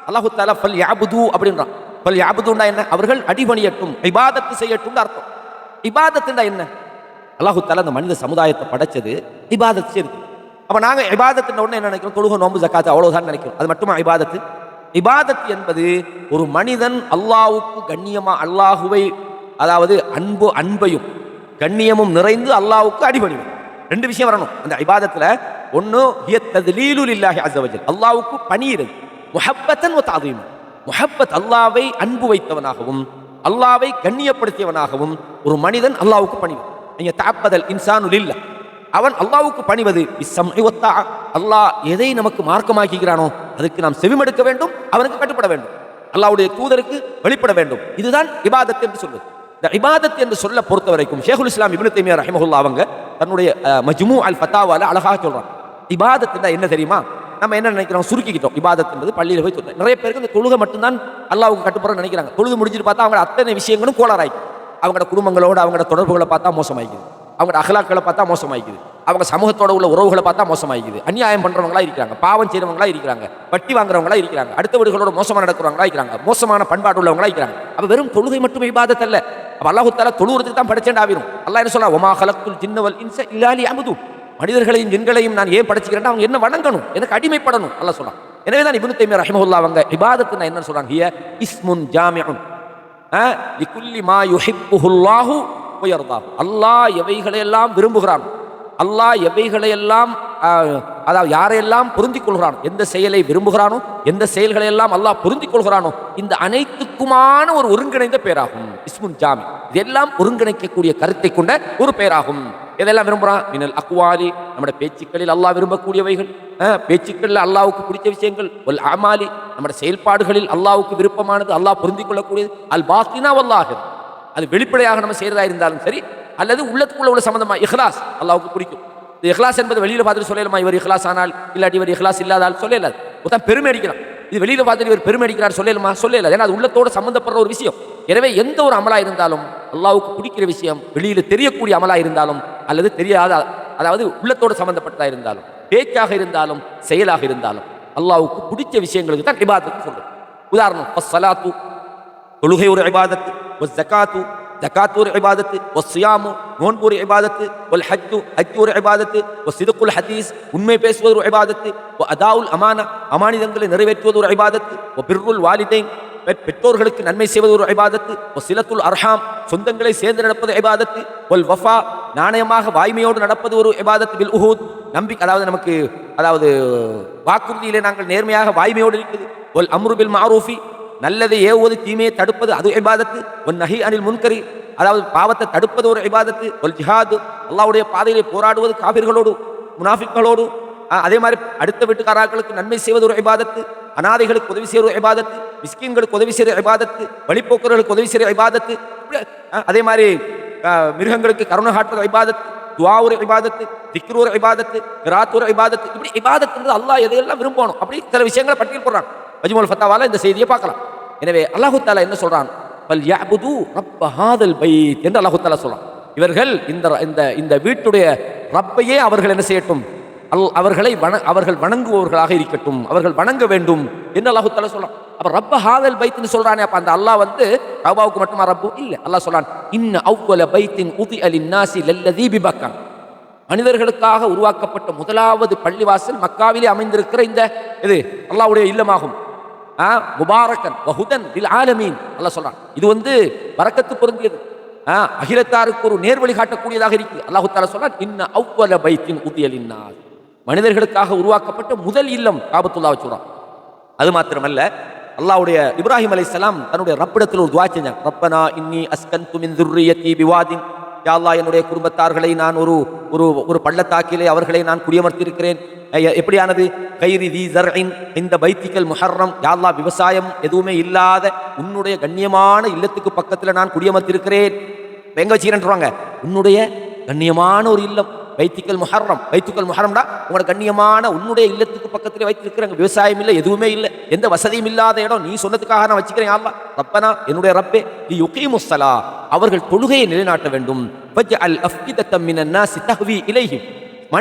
அல்லாஹு தஆலா ஃபல்யஅபுது அப்படின்றான். ஃபல்யஅபுதுன்னா என்ன? அவர்கள் அடிபணியட்டும், இபாதத்து செய்யட்டும் அர்த்தம். இபாதத்துன்னா என்ன? அல்லாஹு தஆலா அந்த மனித சமுதாயத்தை படைச்சது இபாதத் செய்யுது. அப்போ நாங்கள் இபாதத்துன்ற உடனே என்ன நினைக்கிறோம்? தொழுகை, நோன்பு, ஜக்காத் அவ்வளவுதான் நினைக்கிறோம். அது மட்டுமா இபாதத்து? இபாதத் என்பது ஒரு மனிதன் அல்லாஹ்வுக்கு அல்லாஹுவை அதாவது அன்பையும் கண்ணியமும் நிறைந்து அல்லாஹ்வுக்கு அடிபணியும். 2 விஷயம் வரணும் அந்த இபாதத்தில். ஒன்று ஹியத் தத்லீலு லில்லாஹி அஸ்ஸ வஜல், அல்லாஹ்வுக்கு பணியிறது, முஹப்பத்தன் வ தஅதீமன், முஹப்பத் அல்லாஹ்வை அன்பு வைத்தவனாகவும் அல்லாஹ்வை கண்ணியப்படுத்தியவனாகவும் ஒரு மனிதன் அல்லாஹ்வுக்கு பணிவான். நீங்க தஅப்பதல் இன்சானு லில்லாஹ், அவன் அல்லாஹ்வுக்கு பணிவது பிஸ்ஸம்இ வத் தஆ, அல்லாஹ் எதை நமக்கு மார்க்கமாக்குகிறானோ அதுக்கு நாம் செவிமடுக்க வேண்டும், அவனுக்கு கட்டுப்பட வேண்டும், அல்லாஹ்வுடைய தூதருக்கு வெளிப்பட வேண்டும். இதுதான் இபாதத் என்று சொல்வது. இந்த இபாதத் என்று சொல்ல பொறுத்த வரைக்கும் ஷேகுல் இஸ்லாம் இப்னு தைமியா ரஹிமஹுல்லாஹ் அவங்க தன்னுடைய மஜ்மூ அல் ஃபதாவால அழகாக சொல்றாங்க. இபாதத் என்ன தெரியுமா? நம்ம என்ன நினைக்கிறோம்? சுருக்கிக்கிட்டோம். இபாதத் என்பது பள்ளியில் போய் நிறைய பேருக்கு இந்த தொழுகை மட்டும்தான் அல்லாஹ்வுக்கு கட்டுப்படுறோம்னு நினைக்கிறாங்க. தொழுது முடிஞ்சிட்டு பார்த்தா அவங்க அத்தனை விஷயங்களும் கோளாறாயிக்கும். அவங்களோட குடும்பங்களோட அவங்களோட தொடர்புகளை பார்த்தா மோசமாயிக்குது, அவங்களோட அகலாக்களை பார்த்தா மோசமாயிக்குது, அவங்க சமூகத்தோட உள்ள உறவுகளை பார்த்தா மோசமாயிக்குது, அநியாயம் பண்றவங்களா இருக்கிறாங்க, பாவம் செய்யறவங்களா இருக்கிறாங்க, வட்டி வாங்குறவங்களா இருக்கிறாங்க, அடுத்த வீடுகளோட மோசமா நடக்கிறவங்களா இருக்கிறாங்க, மோசமான பண்பாடு உள்ளவங்களா இருக்கிறாங்க. அப்ப வெறும் தொழுகை மட்டும் இபாதத் அல்ல. அப்ப அல்லாஹ் தஆலா தொழுகிறதுக்கு தான் படைச்சேன் ஆவிரும். அல்லாஹ் என்ன சொல்றா, வமா ஹலக்துல் ஜின்ன வல் இன்ஸ இல்லா லியஅபுதுன். மனிதர்களையும் ஜின்களையும் நான் ஏன் படைச்சிக்கிறேன்னா அவங்க என்ன வணங்கணும், எனக்கு அடிமைப்படணும் அல்லாஹ் சொல்றான். எனவே தான் இப்னு தைமிய்யா ரஹிமஹுல்லாஹ் அவங்க இபாதத்துனா என்ன சொல்றாங்க, ஹிய இஸ்முன் ஜாமிஉன் லிகுல்லி மா யுஹிப்புஹுல்லாஹு வ யர்தாஹு. அல்லாஹ் எவைகளை எல்லாம் விரும்புகிறான், அல்லாஹ் எவைகளை எல்லாம் அதாவது யாரையெல்லாம் பொருந்திக் கொள்கிறானோ, எந்த செயலை விரும்புகிறானோ, எந்த செயல்களை எல்லாம் அல்லாஹ் பொருந்திக் கொள்கிறானோ, இந்த அனைத்துக்குமான ஒரு ஒருங்கிணைந்த பெயராகும் இஸ்முன் ஜாமி. இதெல்லாம் ஒருங்கிணைக்கக்கூடிய கருத்தை கொண்ட ஒரு பெயராகும். எதெல்லாம் விரும்புகிறான், மினல் அக்வாலி, நம்முடைய பேச்சுக்களில் அல்லாஹ் விரும்பக்கூடியவைகள், பேச்சுக்களில் அல்லாஹ்வுக்கு பிடிச்ச விஷயங்கள், வல் அமாலி, நம்முடைய செயல்பாடுகளில் அல்லாஹ்வுக்கு விருப்பமானது, அல்லாஹ் பொருந்திக் கொள்ளக்கூடியது, அல் பாத்தினா வல்லாஹிர், அது வெளிப்படையாக நம்ம செய்யறதா இருந்தாலும் சரி, அல்லது உள்ளத்துக்குள்ள உள்ள சம்பந்தமா இஹ்லாஸ் அல்லாஹ்வுக்கு பிடிக்கும். இந்த இஹ்லாஸ் என்பது வெளியில பார்த்துட்டு சொல்லலாமா, இவர் இஹ்லாஸ் ஆனால் இல்லாட்டி இவர் இஹ்லாஸ் இல்லாதால் சொல்லலாது. ஒருத்தன் பெருமை அடிக்கிறான், இது வெளியில பார்த்துட்டு இவர் பெருமை அடிக்கிறார் சொல்லலாமா, சொல்லலாது. ஏன்னா அது உள்ளத்தோட சம்பந்தப்படுற ஒரு விஷயம். எனவே எந்த ஒரு அமலா இருந்தாலும் அல்லாஹ்வுக்கு பிடிக்கிற விஷயம், வெளியில தெரியக்கூடிய அமலா இருந்தாலும் அல்லது தெரியாத, அதாவது உள்ளத்தோட சம்பந்தப்பட்டதா இருந்தாலும், பேச்சாக இருந்தாலும் செயலாக இருந்தாலும் அல்லாஹ்வுக்கு பிடிச்ச விஷயங்களுக்கு தான் இபாதத் சொல்றோம். உதாரணம், ஸலாத்து தொழுகை ஒரு இபாதத், வஸ்ஸகாத்து ஜகாத் ஒரு இபாதத், வஸ்ஸியாமு நோன்பு ஒரு இபாதத், வல் ஹஜ்ஜு ஹஜ் ஒரு இபாதத், வஸ்ஸிதுகுல் ஹதீஸ் உண்மை பேசுவது ஒரு இபாதத், வஅதாஉல் அமானா அமானிதங்களை நிறைவேற்றுவது ஒரு இபாதத், வபிர்ருல் வாலிதைன் பெற்றோர்களுக்கு நன்மை செய்வது ஒரு இபாதத், வஸிலத்துல் அர்ஹாம் சொந்தங்களை சேர்ந்து நடப்பது இபாதத், வல் வஃபா நாணயமாக வாய்மையோடு நடப்பது ஒரு இபாதத், பில் உஹூத் நம்பிக்கை, அதாவது நமக்கு அதாவது வாக்குறுதியிலே நாங்கள் நேர்மையாக வாய்மையோடு இருக்குது, வல் அம்ரு பில் மஅரூஃபி நல்லதை ஏவுவது தீமையை தடுப்பது அது இபாதத்து, வன் நஹி அனில் முன்கரி அதாவது பாவத்தை தடுப்பது ஒரு இபாதத்து, வல் ஜிஹாது அல்லாஹ்வுடைய பாதையிலே போராடுவது காபிர்களோடு முனாஃபிக்களோடு, அதே மாதிரி அடுத்த வீட்டுக்காரர்களுக்கு நன்மை செய்வது ஒரு இபாதத்து, அனாதைகளுக்கு உதவி செய்வது ஒரு இபாதத்து, மிஸ்கீன்களுக்கு உதவி செய்கிற இபாதத்து, வழிபோக்கர்களுக்கு உதவி செய்கிற இபாதத்து, அதே மாதிரி மிருகங்களுக்கு கருணை காட்டுறது இபாதத்து, துஆ ஒரு இபாதத்து, திக்ர் ஒரு இபாதத்து, கிராத் ஒரு இபாதத்து. இப்படி இபாதத்துன்றது அல்லாஹ் எதையெல்லாம் விரும்பணும் அப்படி சில விஷயங்களை பட்டியல் போடுறாங்க. மஜ்முல் ஃபத்தாவால இந்த செய்தியை பார்க்கலாம். எனவே அல்லாஹ் தஆலா என்ன சொல்றான், பல் யஅபுது ரப்ப ஹாதல் பைத் என்று அல்லாஹ் தஆலா சொல்றான். இவர்கள் இந்த வீட்டுடைய ரப்பையே அவர்கள் என்ன செய்யட்டும், அவர்கள் வணங்குபவர்களாக இருக்கட்டும், அவர்கள் வணங்க வேண்டும் என்று அல்லாஹ் தஆலா சொல்றான். அப்ப ரப்ப ஹாதல் பைத்னு சொல்றானே, அப்ப அந்த அல்லாஹ் கஅபாவுக்கு மட்டுமா ரப்பு இல்ல. அல்லாஹ் சொல்றான், இன்ன அவ்வல பைத்தின் உதிஅ லின்னாஸி லல்லதீ பிபக்கா, மனிதர்களுக்காக உருவாக்கப்பட்ட முதலாவது பள்ளிவாசல் மக்காவிலே அமைந்திருக்கிற இந்த இது அல்லாஹ்வுடைய இல்லமாகும். முபாரக்கன் வஹுதன் லில் ஆலமீன் அல்லாஹ் சொல்றான். இது பரக்கத்து பொருந்தியது, அகிலத்தாருக்கு ஒரு நேர்வழி காட்டக்கூடியதாக இருக்கு. அல்லாஹ் தஆலா சொல்றான், இன்ன அவ்வல பைத்தின் உதிஅ லின்னாஸ், மனிதர்களுக்காக உருவாக்கப்பட்ட முதல் இல்லம் காபத்துல்லாஹ் சொல்றான். அது மாத்திரமல்ல, அல்லாஹ்வுடைய இப்ராஹிம் அலைஹிஸ்ஸலாம் தன்னுடைய ரப்பிடத்தில் ஒரு துஆ செஞ்சாங்க. ரப்பனா இன்னி அஸ்கன்து மின் ذُرِّيَّتِي பிவாதின், யா அல்லாஹ் என்னுடைய குடும்பத்தார்களை நான் ஒரு பள்ளத்தாக்கிலே அவர்களை நான் குடியமர்த்தியிருக்கிறேன். எப்படியானது, கைரி தி ஸர்இன் இந்த பைத்திக்கல் முஹர்ரம், யா அல்லாஹ் விவசாயம் எதுவுமே இல்லாத உன்னுடைய கண்ணியமான இல்லத்துக்கு பக்கத்தில் நான் குடியமர்த்தியிருக்கிறேன். எங்க வச்சுக்கிறேன்றாங்க, உன்னுடைய கண்ணியமான ஒரு இல்லம் பைத்திக்கல் முஹர்ரம். பைத்துக்கல் முஹர்ரம்டா உங்களோட கண்ணியமான உன்னுடைய இல்லத்துக்கு பக்கத்தில் வைத்திருக்கிறேன். விவசாயம் இல்லை, எதுவுமே இல்லை, எந்த வசதியும் இல்லாத இடம், நீ சொன்னதுக்காக நான் வச்சுக்கிறேன். யா அல்லாஹ் ரப்பனா என்னுடைய ரப்பே யுகீமுஸ் ஸலா, அவர்கள் தொழுகையை நிலைநாட்ட வேண்டும். ஃபஜ்அல் அஃபிதத்தம் மினன் நாஸி தஹ்வி இலைஹிம்,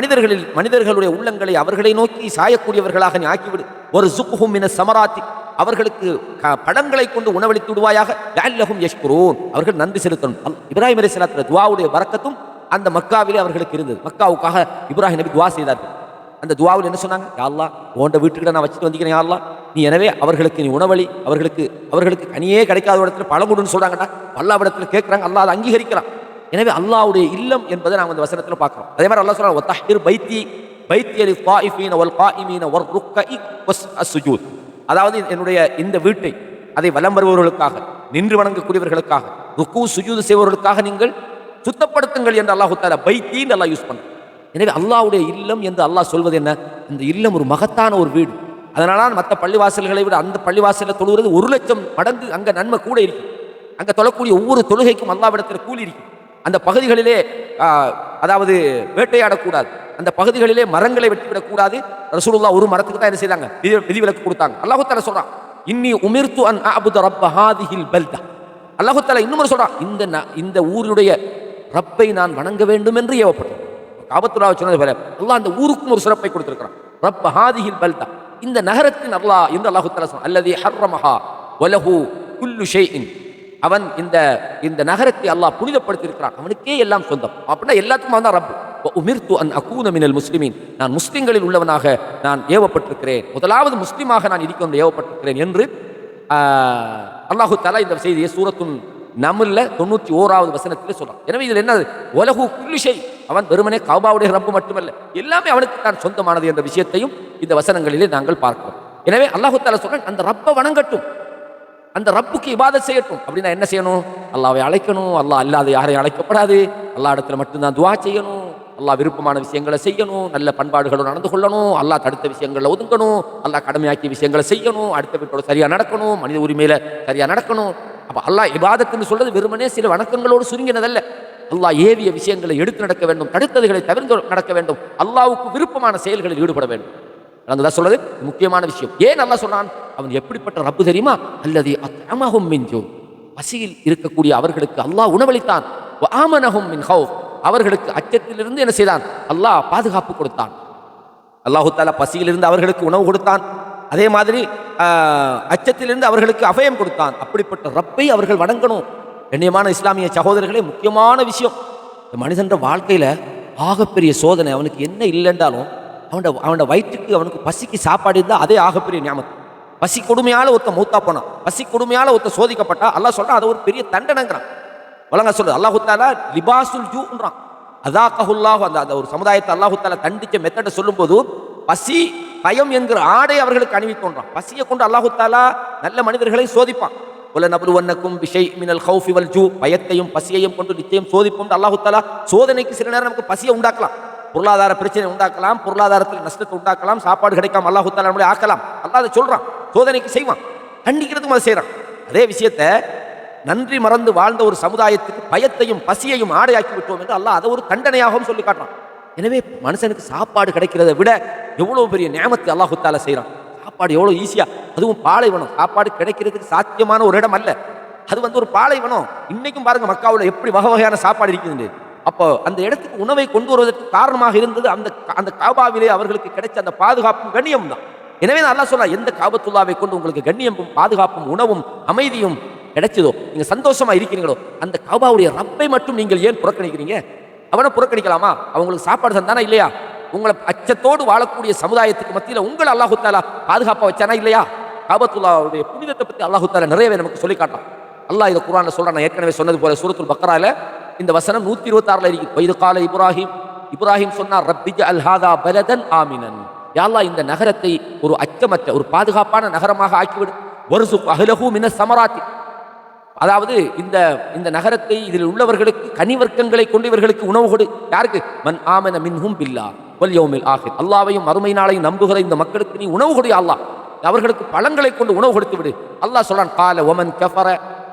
மனிதர்களுடைய உள்ளங்களை அவர்களை நோக்கி சாயக்கூடியவர்களாக நீ ஆக்கிவிடு. வர்ஸுக்ஹும் மினஸ் ஸமராத்தி, அவர்களுக்கு பழங்களை கொண்டு உணவளித்து விடுவாயாக. லஅல்லஹும் யஷ்குரூன், அவர்கள் நன்றி செலுத்தணும். இப்ராஹிம் அலைஹிஸ்ஸலாத்து துஆவுடைய பரக்கத்தும் அந்த மக்காவிலே அவர்களுக்கு இருந்தது. மக்காவுக்காக இப்ராஹிம் நபி துஆ செய்தார்கள். அந்த துஆவில் என்ன சொன்னாங்க, யா அல்லாஹ் உன்ட வீட்டுக்கு நான் வச்சுட்டு வந்திக்கிறேன், யா அல்லாஹ் நீ எனவே அவர்களுக்கு நீ உணவளி, அவர்களுக்கு கனியே கிடைக்காத இடத்துல பழமுடுன்னு சொல்றாங்கடா, அல்லாஹ் இடத்துல கேட்கிறாங்க, அல்லாஹ் அதை அங்கீகரிக்கிறான். எனவே அல்லாஹ்வுடைய இல்லம் என்பதை நாம் இந்த வசனத்தில் பார்க்கிறோம். அதே மாதிரி அல்லாஹ் சொல்றான், வதஹிர் பைத்தி லில்-காயிஃபீன வல்-காயிமீன வர்ருக்கஇ வஸ்-சுஜூத், அதாவது என்னுடைய இந்த வீட்டை அதை வலம் வருபவர்களுக்காக, நின்று வணங்கக்கூடியவர்களுக்காக, ருக்கு சுஜூது செய்பவர்களுக்காக நீங்கள் சுத்தப்படுத்துங்கள் என்று அல்லாஹ் தஆலா பைத்தின்னு அல்லாஹ் யூஸ் பண்றான். எனவே அல்லாஹ்வுடைய இல்லம் என்று அல்லாஹ் சொல்வது என்ன, இந்த இல்லம் ஒரு மகத்தான ஒரு வீடு. அதனால மற்ற பள்ளிவாசல்களை விட அந்த பள்ளிவாசலில் தொழுகிறது 1,00,000 மடங்கு அங்கே நன்மை கூட இருக்கு. அங்கே தொழக்கூடிய ஒவ்வொரு தொழுகைக்கும் அல்லாஹ்விடத்தில் கூலி இருக்கு. அந்த பகுதிகளிலே அதாவது வேட்டையாடக்கூடாது, அந்த பகுதிகளிலே மரங்களை வெட்டிவிடக்கூடாது. ரசூலுல்லாஹ் ஒரு மரத்துக்கு தான் என்ன செய்தாங்க, விதிவிலக்கு கொடுத்தாங்க. அல்லாஹ் தஆலா சொல்றான், இன்னி உமிர்து அன் அஅபுத ரப்ப ஹாதிஹில் பல்தா, அல்லாஹு தஆலா இன்னும் சொல்றான், இந்த ஊருடைய ரப்பை நான் வணங்க வேண்டும் என்று ஏவப்பட்டது. காபத்துல்லாஹ் சொன்னது போல அல்லாஹ் அந்த ஊருக்கும் ஒரு சிறப்பை கொடுத்திருக்கிறான். ரப்ப ஹாதிஹில் பல்தா, இந்த நகரத்தின் அல்லாஹ் என்று அல்லாஹு தஆலா சொன்னான். அல்லதி ஹர்ரமஹா வலஹு குல்லு ஷைஇன், அவன் இந்த நகரத்தை அல்லாஹ் புனிதப்படுத்தி இருக்கிறான், அவனுக்கே எல்லாம் சொந்தம். அப்படின்னா எல்லாத்துக்கும் அவன் தான் ரப்பு. உமிர்து அன் அகூன மினல் முஸ்லிமீன், நான் முஸ்லிம்களில் உள்ளவனாக நான் ஏவப்பட்டிருக்கிறேன், முதலாவது முஸ்லிமாக நான் இருக்க ஏவப்பட்டிருக்கிறேன் என்று அல்லாஹு தஆலா இந்த செய்தியை சூரத்துன் நம்ல 91வது வசனத்திலே சொல்றான். எனவே இதில் என்ன, உலகு குல்லு ஷை, அவன் வெறுமனே கஅபாவுடைய ரப்பு மட்டுமல்ல, எல்லாமே அவனுக்கு தான் சொந்தமானது என்ற விஷயத்தையும் இந்த வசனங்களிலே நாங்கள் பார்க்கிறோம். எனவே அல்லாஹு தஆலா சொல்றான், அந்த ரப்பை வணங்கட்டும், அந்த ரப்புக்கு இபாதத் செய்யட்டும். அப்படின்னா என்ன செய்யணும்? அல்லாஹ்வை அழைக்கணும். அல்லாஹ் அல்லாத யாரையும் அழைக்கப்படாது. அல்லாஹ் இடத்துல மட்டும்தான் துஆ செய்யணும். அல்லாஹ் விருப்பமான விஷயங்களை செய்யணும். நல்ல பண்பாடுகளோடு நடந்து கொள்ளணும். அல்லாஹ் தடுத்த விஷயங்களை ஒதுங்கணும். அல்லாஹ் கடமையாக்கிய விஷயங்களை செய்யணும். அடுத்த வீட்டோட சரியா நடக்கணும். மனித உரிமையில சரியா நடக்கணும். அப்ப அல்லாஹ் இபாதத்துன்னு சொல்றது வெறுமனே சில வணக்கங்களோடு சுருங்கினதல்ல. அல்லாஹ் ஏவிய விஷயங்களை எடுத்து நடக்க வேண்டும், தடுத்ததுகளை தவிர்த்து நடக்க வேண்டும், அல்லாஹ்வுக்கு விருப்பமான செயல்களில் ஈடுபட வேண்டும். அதான் சொல்றது முக்கியமான விஷயம். ஏன் அல்லாஹ் சொன்னான்? அவன் எப்படிப்பட்ட ரப்பு தெரியுமா? அல்லதி அத்அமஹும் மின் ஜூ, பசியில் இருக்கக்கூடிய அவர்களுக்கு அல்லாஹ் உணவளித்தான். வ ஆமனஹும் மின் ஹௌஃப், அவர்களுக்கு அச்சத்திலிருந்து என்ன செய்தான்? அல்லாஹ் பாதுகாப்பு கொடுத்தான். அல்லாஹு தஆலா பசியிலிருந்து அவர்களுக்கு உணவு கொடுத்தான். அதே மாதிரி அச்சத்திலிருந்து அவர்களுக்கு அபயம் கொடுத்தான். அப்படிப்பட்ட ரப்பை அவர்கள் வணங்கணும். கண்ணியமான இஸ்லாமிய சகோதரர்களே, முக்கியமான விஷயம், இந்த மனிதன்ற வாழ்க்கையில ஆகப்பெரிய சோதனை. அவனுக்கு என்ன இல்லைன்றாலும் அவனோட வயிற்றுக்கு, அவனுக்கு பசிக்கு சாப்பாடு இருந்தால் அதே ஆகப்பெரிய ஞாபகம். பசி கொடுமையால ஒருத்த மௌத்தா போனான், பசி கொடுமையால ஒருத்த சோதிக்கப்பட்டா அல்லாஹ் சொல்றான் அது ஒரு பெரிய தண்டனைங்கிறான். வழங்க சொல்றது அல்லாஹு தஆலா லிபாசுல் ஜூன்றான். அதாகஹுல்லாஹ், அந்த ஒரு சமுதாயத்தை அல்லாஹு தஆலா தண்டிச்ச மெத்தடை சொல்லும்போது பசி பயம் என்கிற ஆடை அவர்களுக்கு அணிவித்தோன்றான். பசியை கொண்டு அல்லாஹு தஆலா நல்ல மனிதர்களை சோதிப்பான். வல நப்லுவன்னக்கும் பிஷை மினல் ஹௌஃபி வல் ஜூ, பயத்தையும் பசியையும் கொண்டு நிச்சயம் சோதிப்போம். அல்லாஹு தஆலா சோதனைக்கு சில நேரம் நமக்கு பசியை உண்டாக்கலாம், பொருளாதார பிரச்சனை உண்டாக்கலாம், பொருளாதாரத்தில் நஷ்டத்தை உண்டாக்கலாம், சாப்பாடு கிடைக்காம அல்லாஹு தஆலா நம்மளை ஆக்கலாம். அல்லாஹ் அதை சொல்றான், சோதனைக்கு செய்வான், கண்டிக்கிறதுக்கும் அதை செய்யறான். அதே விஷயத்தை நன்றி மறந்து வாழ்ந்த ஒரு சமுதாயத்துக்கு பயத்தையும் பசியையும் ஆடையாக்கி விட்டோம் என்று அல்லாஹ் அதை ஒரு தண்டனையாகவும் சொல்லி காட்டுறான். எனவே மனுஷனுக்கு சாப்பாடு கிடைக்கிறத விட எவ்வளவு பெரிய நியமத்தை அல்லாஹு தஆலா செய்யறான். சாப்பாடு எவ்வளவு ஈஸியா, அதுவும் பாலைவனம், சாப்பாடு கிடைக்கிறதுக்கு சாத்தியமான ஒரு இடம் அல்ல, அது ஒரு பாலைவனம். இன்னைக்கும் பாருங்க மக்காவுல எப்படி வகை வகையான சாப்பாடு இருக்குது. அப்போ அந்த இடத்துக்கு உணவை கொண்டு வருவதற்கு காரணமாக இருந்தது அந்த காபாவிலே அவர்களுக்கு கிடைச்ச அந்த பாதுகாப்பும் கண்ணியம் தான். எனவே அல்லாஹ் சொல்றா, எந்த காபத்துல்லாவை கொண்டு உங்களுக்கு கண்ணியமும் பாதுகாப்பும் உணவும் அமைதியும் கிடைச்சதோ, நீங்க சந்தோஷமா இருக்கிறீங்களோ, அந்த காபாவுடைய ரப்பை மட்டும் நீங்கள் ஏன் புறக்கணிக்கிறீங்க? அவனை புறக்கணிக்கலாமா? அவங்களுக்கு சாப்பாடு தந்தானா இல்லையா? உங்களை அச்சத்தோடு வாழக்கூடிய சமுதாயத்துக்கு மத்தியில் உங்களை அல்லாஹு தஆலா பாதுகாப்பா வச்சானா இல்லையா? காபத்துல்லாவுடைய புனிதத்தை பற்றி அல்லாஹு தஆலா நிறையவே நமக்கு சொல்லி காட்டுறான். அல்லாஹ் இதை குர்ஆன்ல சொல்றான். நான் ஏற்கனவே சொன்னது போல சூரத்துல் பக்ரால இந்த வசனம் 126ல இருக்கு. வைது கால இப்ராஹிம் சொன்னார், ரப்பி ஜஅல் ஹாதா பலதன் ஆமினன், யா அல்லாஹ் இந்த நகரத்தை ஒரு அச்சமற்ற ஒரு பாதுகாப்பான நகரமாக ஆக்கிவிடு. வர்சுக் அஹ்லஹு மினஸ் ஸமராத்தி, அதாவது இந்த நகரத்தை இதில் உள்ளவர்களுக்கு கனிவர்க்கங்களை கொண்டு இவர்களுக்கு உணவு கொடு. யாருக்கு? மன் ஆமன மின்ஹும் பில்லாஹ் வல் யௌமில் ஆகிர், அல்லாஹ்வையும் மறுமை நாளையும் நம்புகிற இந்த மக்களுக்கு நீ உணவு கொடு அல்லாஹ், அவர்களுக்கு பழங்களை கொண்டு உணவு கொடுத்து விடு. அல்லாஹ் சொல்றான், கால வமன் கஃபர,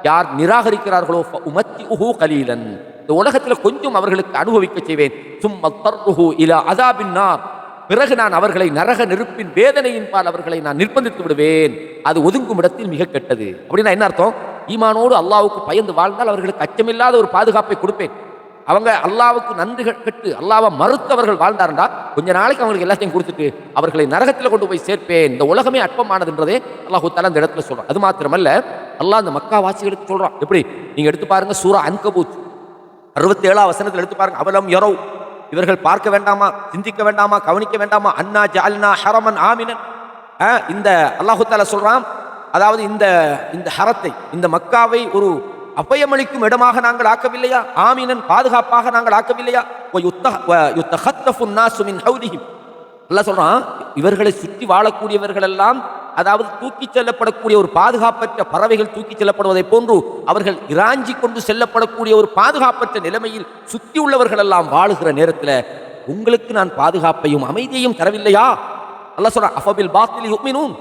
யார் நிராகரிக்கிறார்களோ ஃபஉமத்திஹு கலீலன், இந்த உலகத்தில் கொஞ்சம் அவர்களுக்கு அனுபவிக்க செய்வேன். சும்ம தர்ருஹு இலா அஸாபின் நார், பிறகு நான் அவர்களை நரக நெருப்பின் வேதனையின் பால் அவர்களை நான் நிர்பந்தித்து விடுவேன், அது ஒதுங்கும் இடத்தில் மிக கெட்டது. அப்படின்னா என்ன அர்த்தம்? ஈமானோடு அல்லாஹ்வுக்கு பயந்து வாழ்ந்தால் அவர்களுக்கு அச்சமில்லாத ஒரு பாதுகாப்பை கொடுப்பேன். அவங்க அல்லாஹ்வுக்கு நன்றி கெட்டு அல்லாஹ்வை மறுத்தவர்கள் வாழ்ந்தாருண்டா கொஞ்ச நாளைக்கு அவங்களுக்கு எல்லாத்தையும் கொடுத்துட்டு அவர்களை நரகத்தில் கொண்டு போய் சேர்ப்பேன். இந்த உலகமே அற்பமானதுன்றதே அல்லாஹ் தஆலா இந்த இடத்துல சொல்றான். அது மாத்திரமல்ல, அல்லாஹ் இந்த மக்கா வாசிகளுக்கு சொல்றான். எப்படி? நீங்க எடுத்து பாருங்க, சூரா அன்கபூத் 67ஆம் வசனத்தில் எடுத்து பாருங்க. அவலம் யரவ், இவர்கள் பார்க்க வேண்டாமா, சிந்திக்க வேண்டாமா, கவனிக்க வேண்டாமா? அன்னா ஜஅல்னா ஹரமன் ஆமினன், இந்த அல்லாஹ் தஆலா சொல்றான், அதாவது இந்த ஹரத்தை, இந்த மக்காவை ஒரு அபயமளிக்கும் இடமாக நாங்கள் ஆக்கவில்லையா? ஆமினன், பாதுகாப்பாக நாங்கள் ஆக்கவில்லையா? யுத்தஹத்தஃபுன் நாஸு மின் ஹவ்லிஹிம், அல்லாஹ் சொல்றான், இவர்களை சுற்றி வாழக்கூடியவர்கள் எல்லாம், அதாவது தூக்கிச் செல்லப்படக்கூடிய ஒரு பாதுகாப்பற்ற பறவைகள் தூக்கிச் செல்லப்படுவதை போன்று அவர்கள் இராஞ்சி கொண்டு செல்லப்படக்கூடிய ஒரு பாதுகாப்பற்ற நிலைமையில் சுற்றி உள்ளவர்கள் எல்லாம் வாழுகிற நேரத்தில் உங்களுக்கு நான் பாதுகாப்பையும் அமைதியையும் தரவில்லையா? அல்லாஹ் சொல்றான், அஃபபில் பாத்திலி யுமினூன்,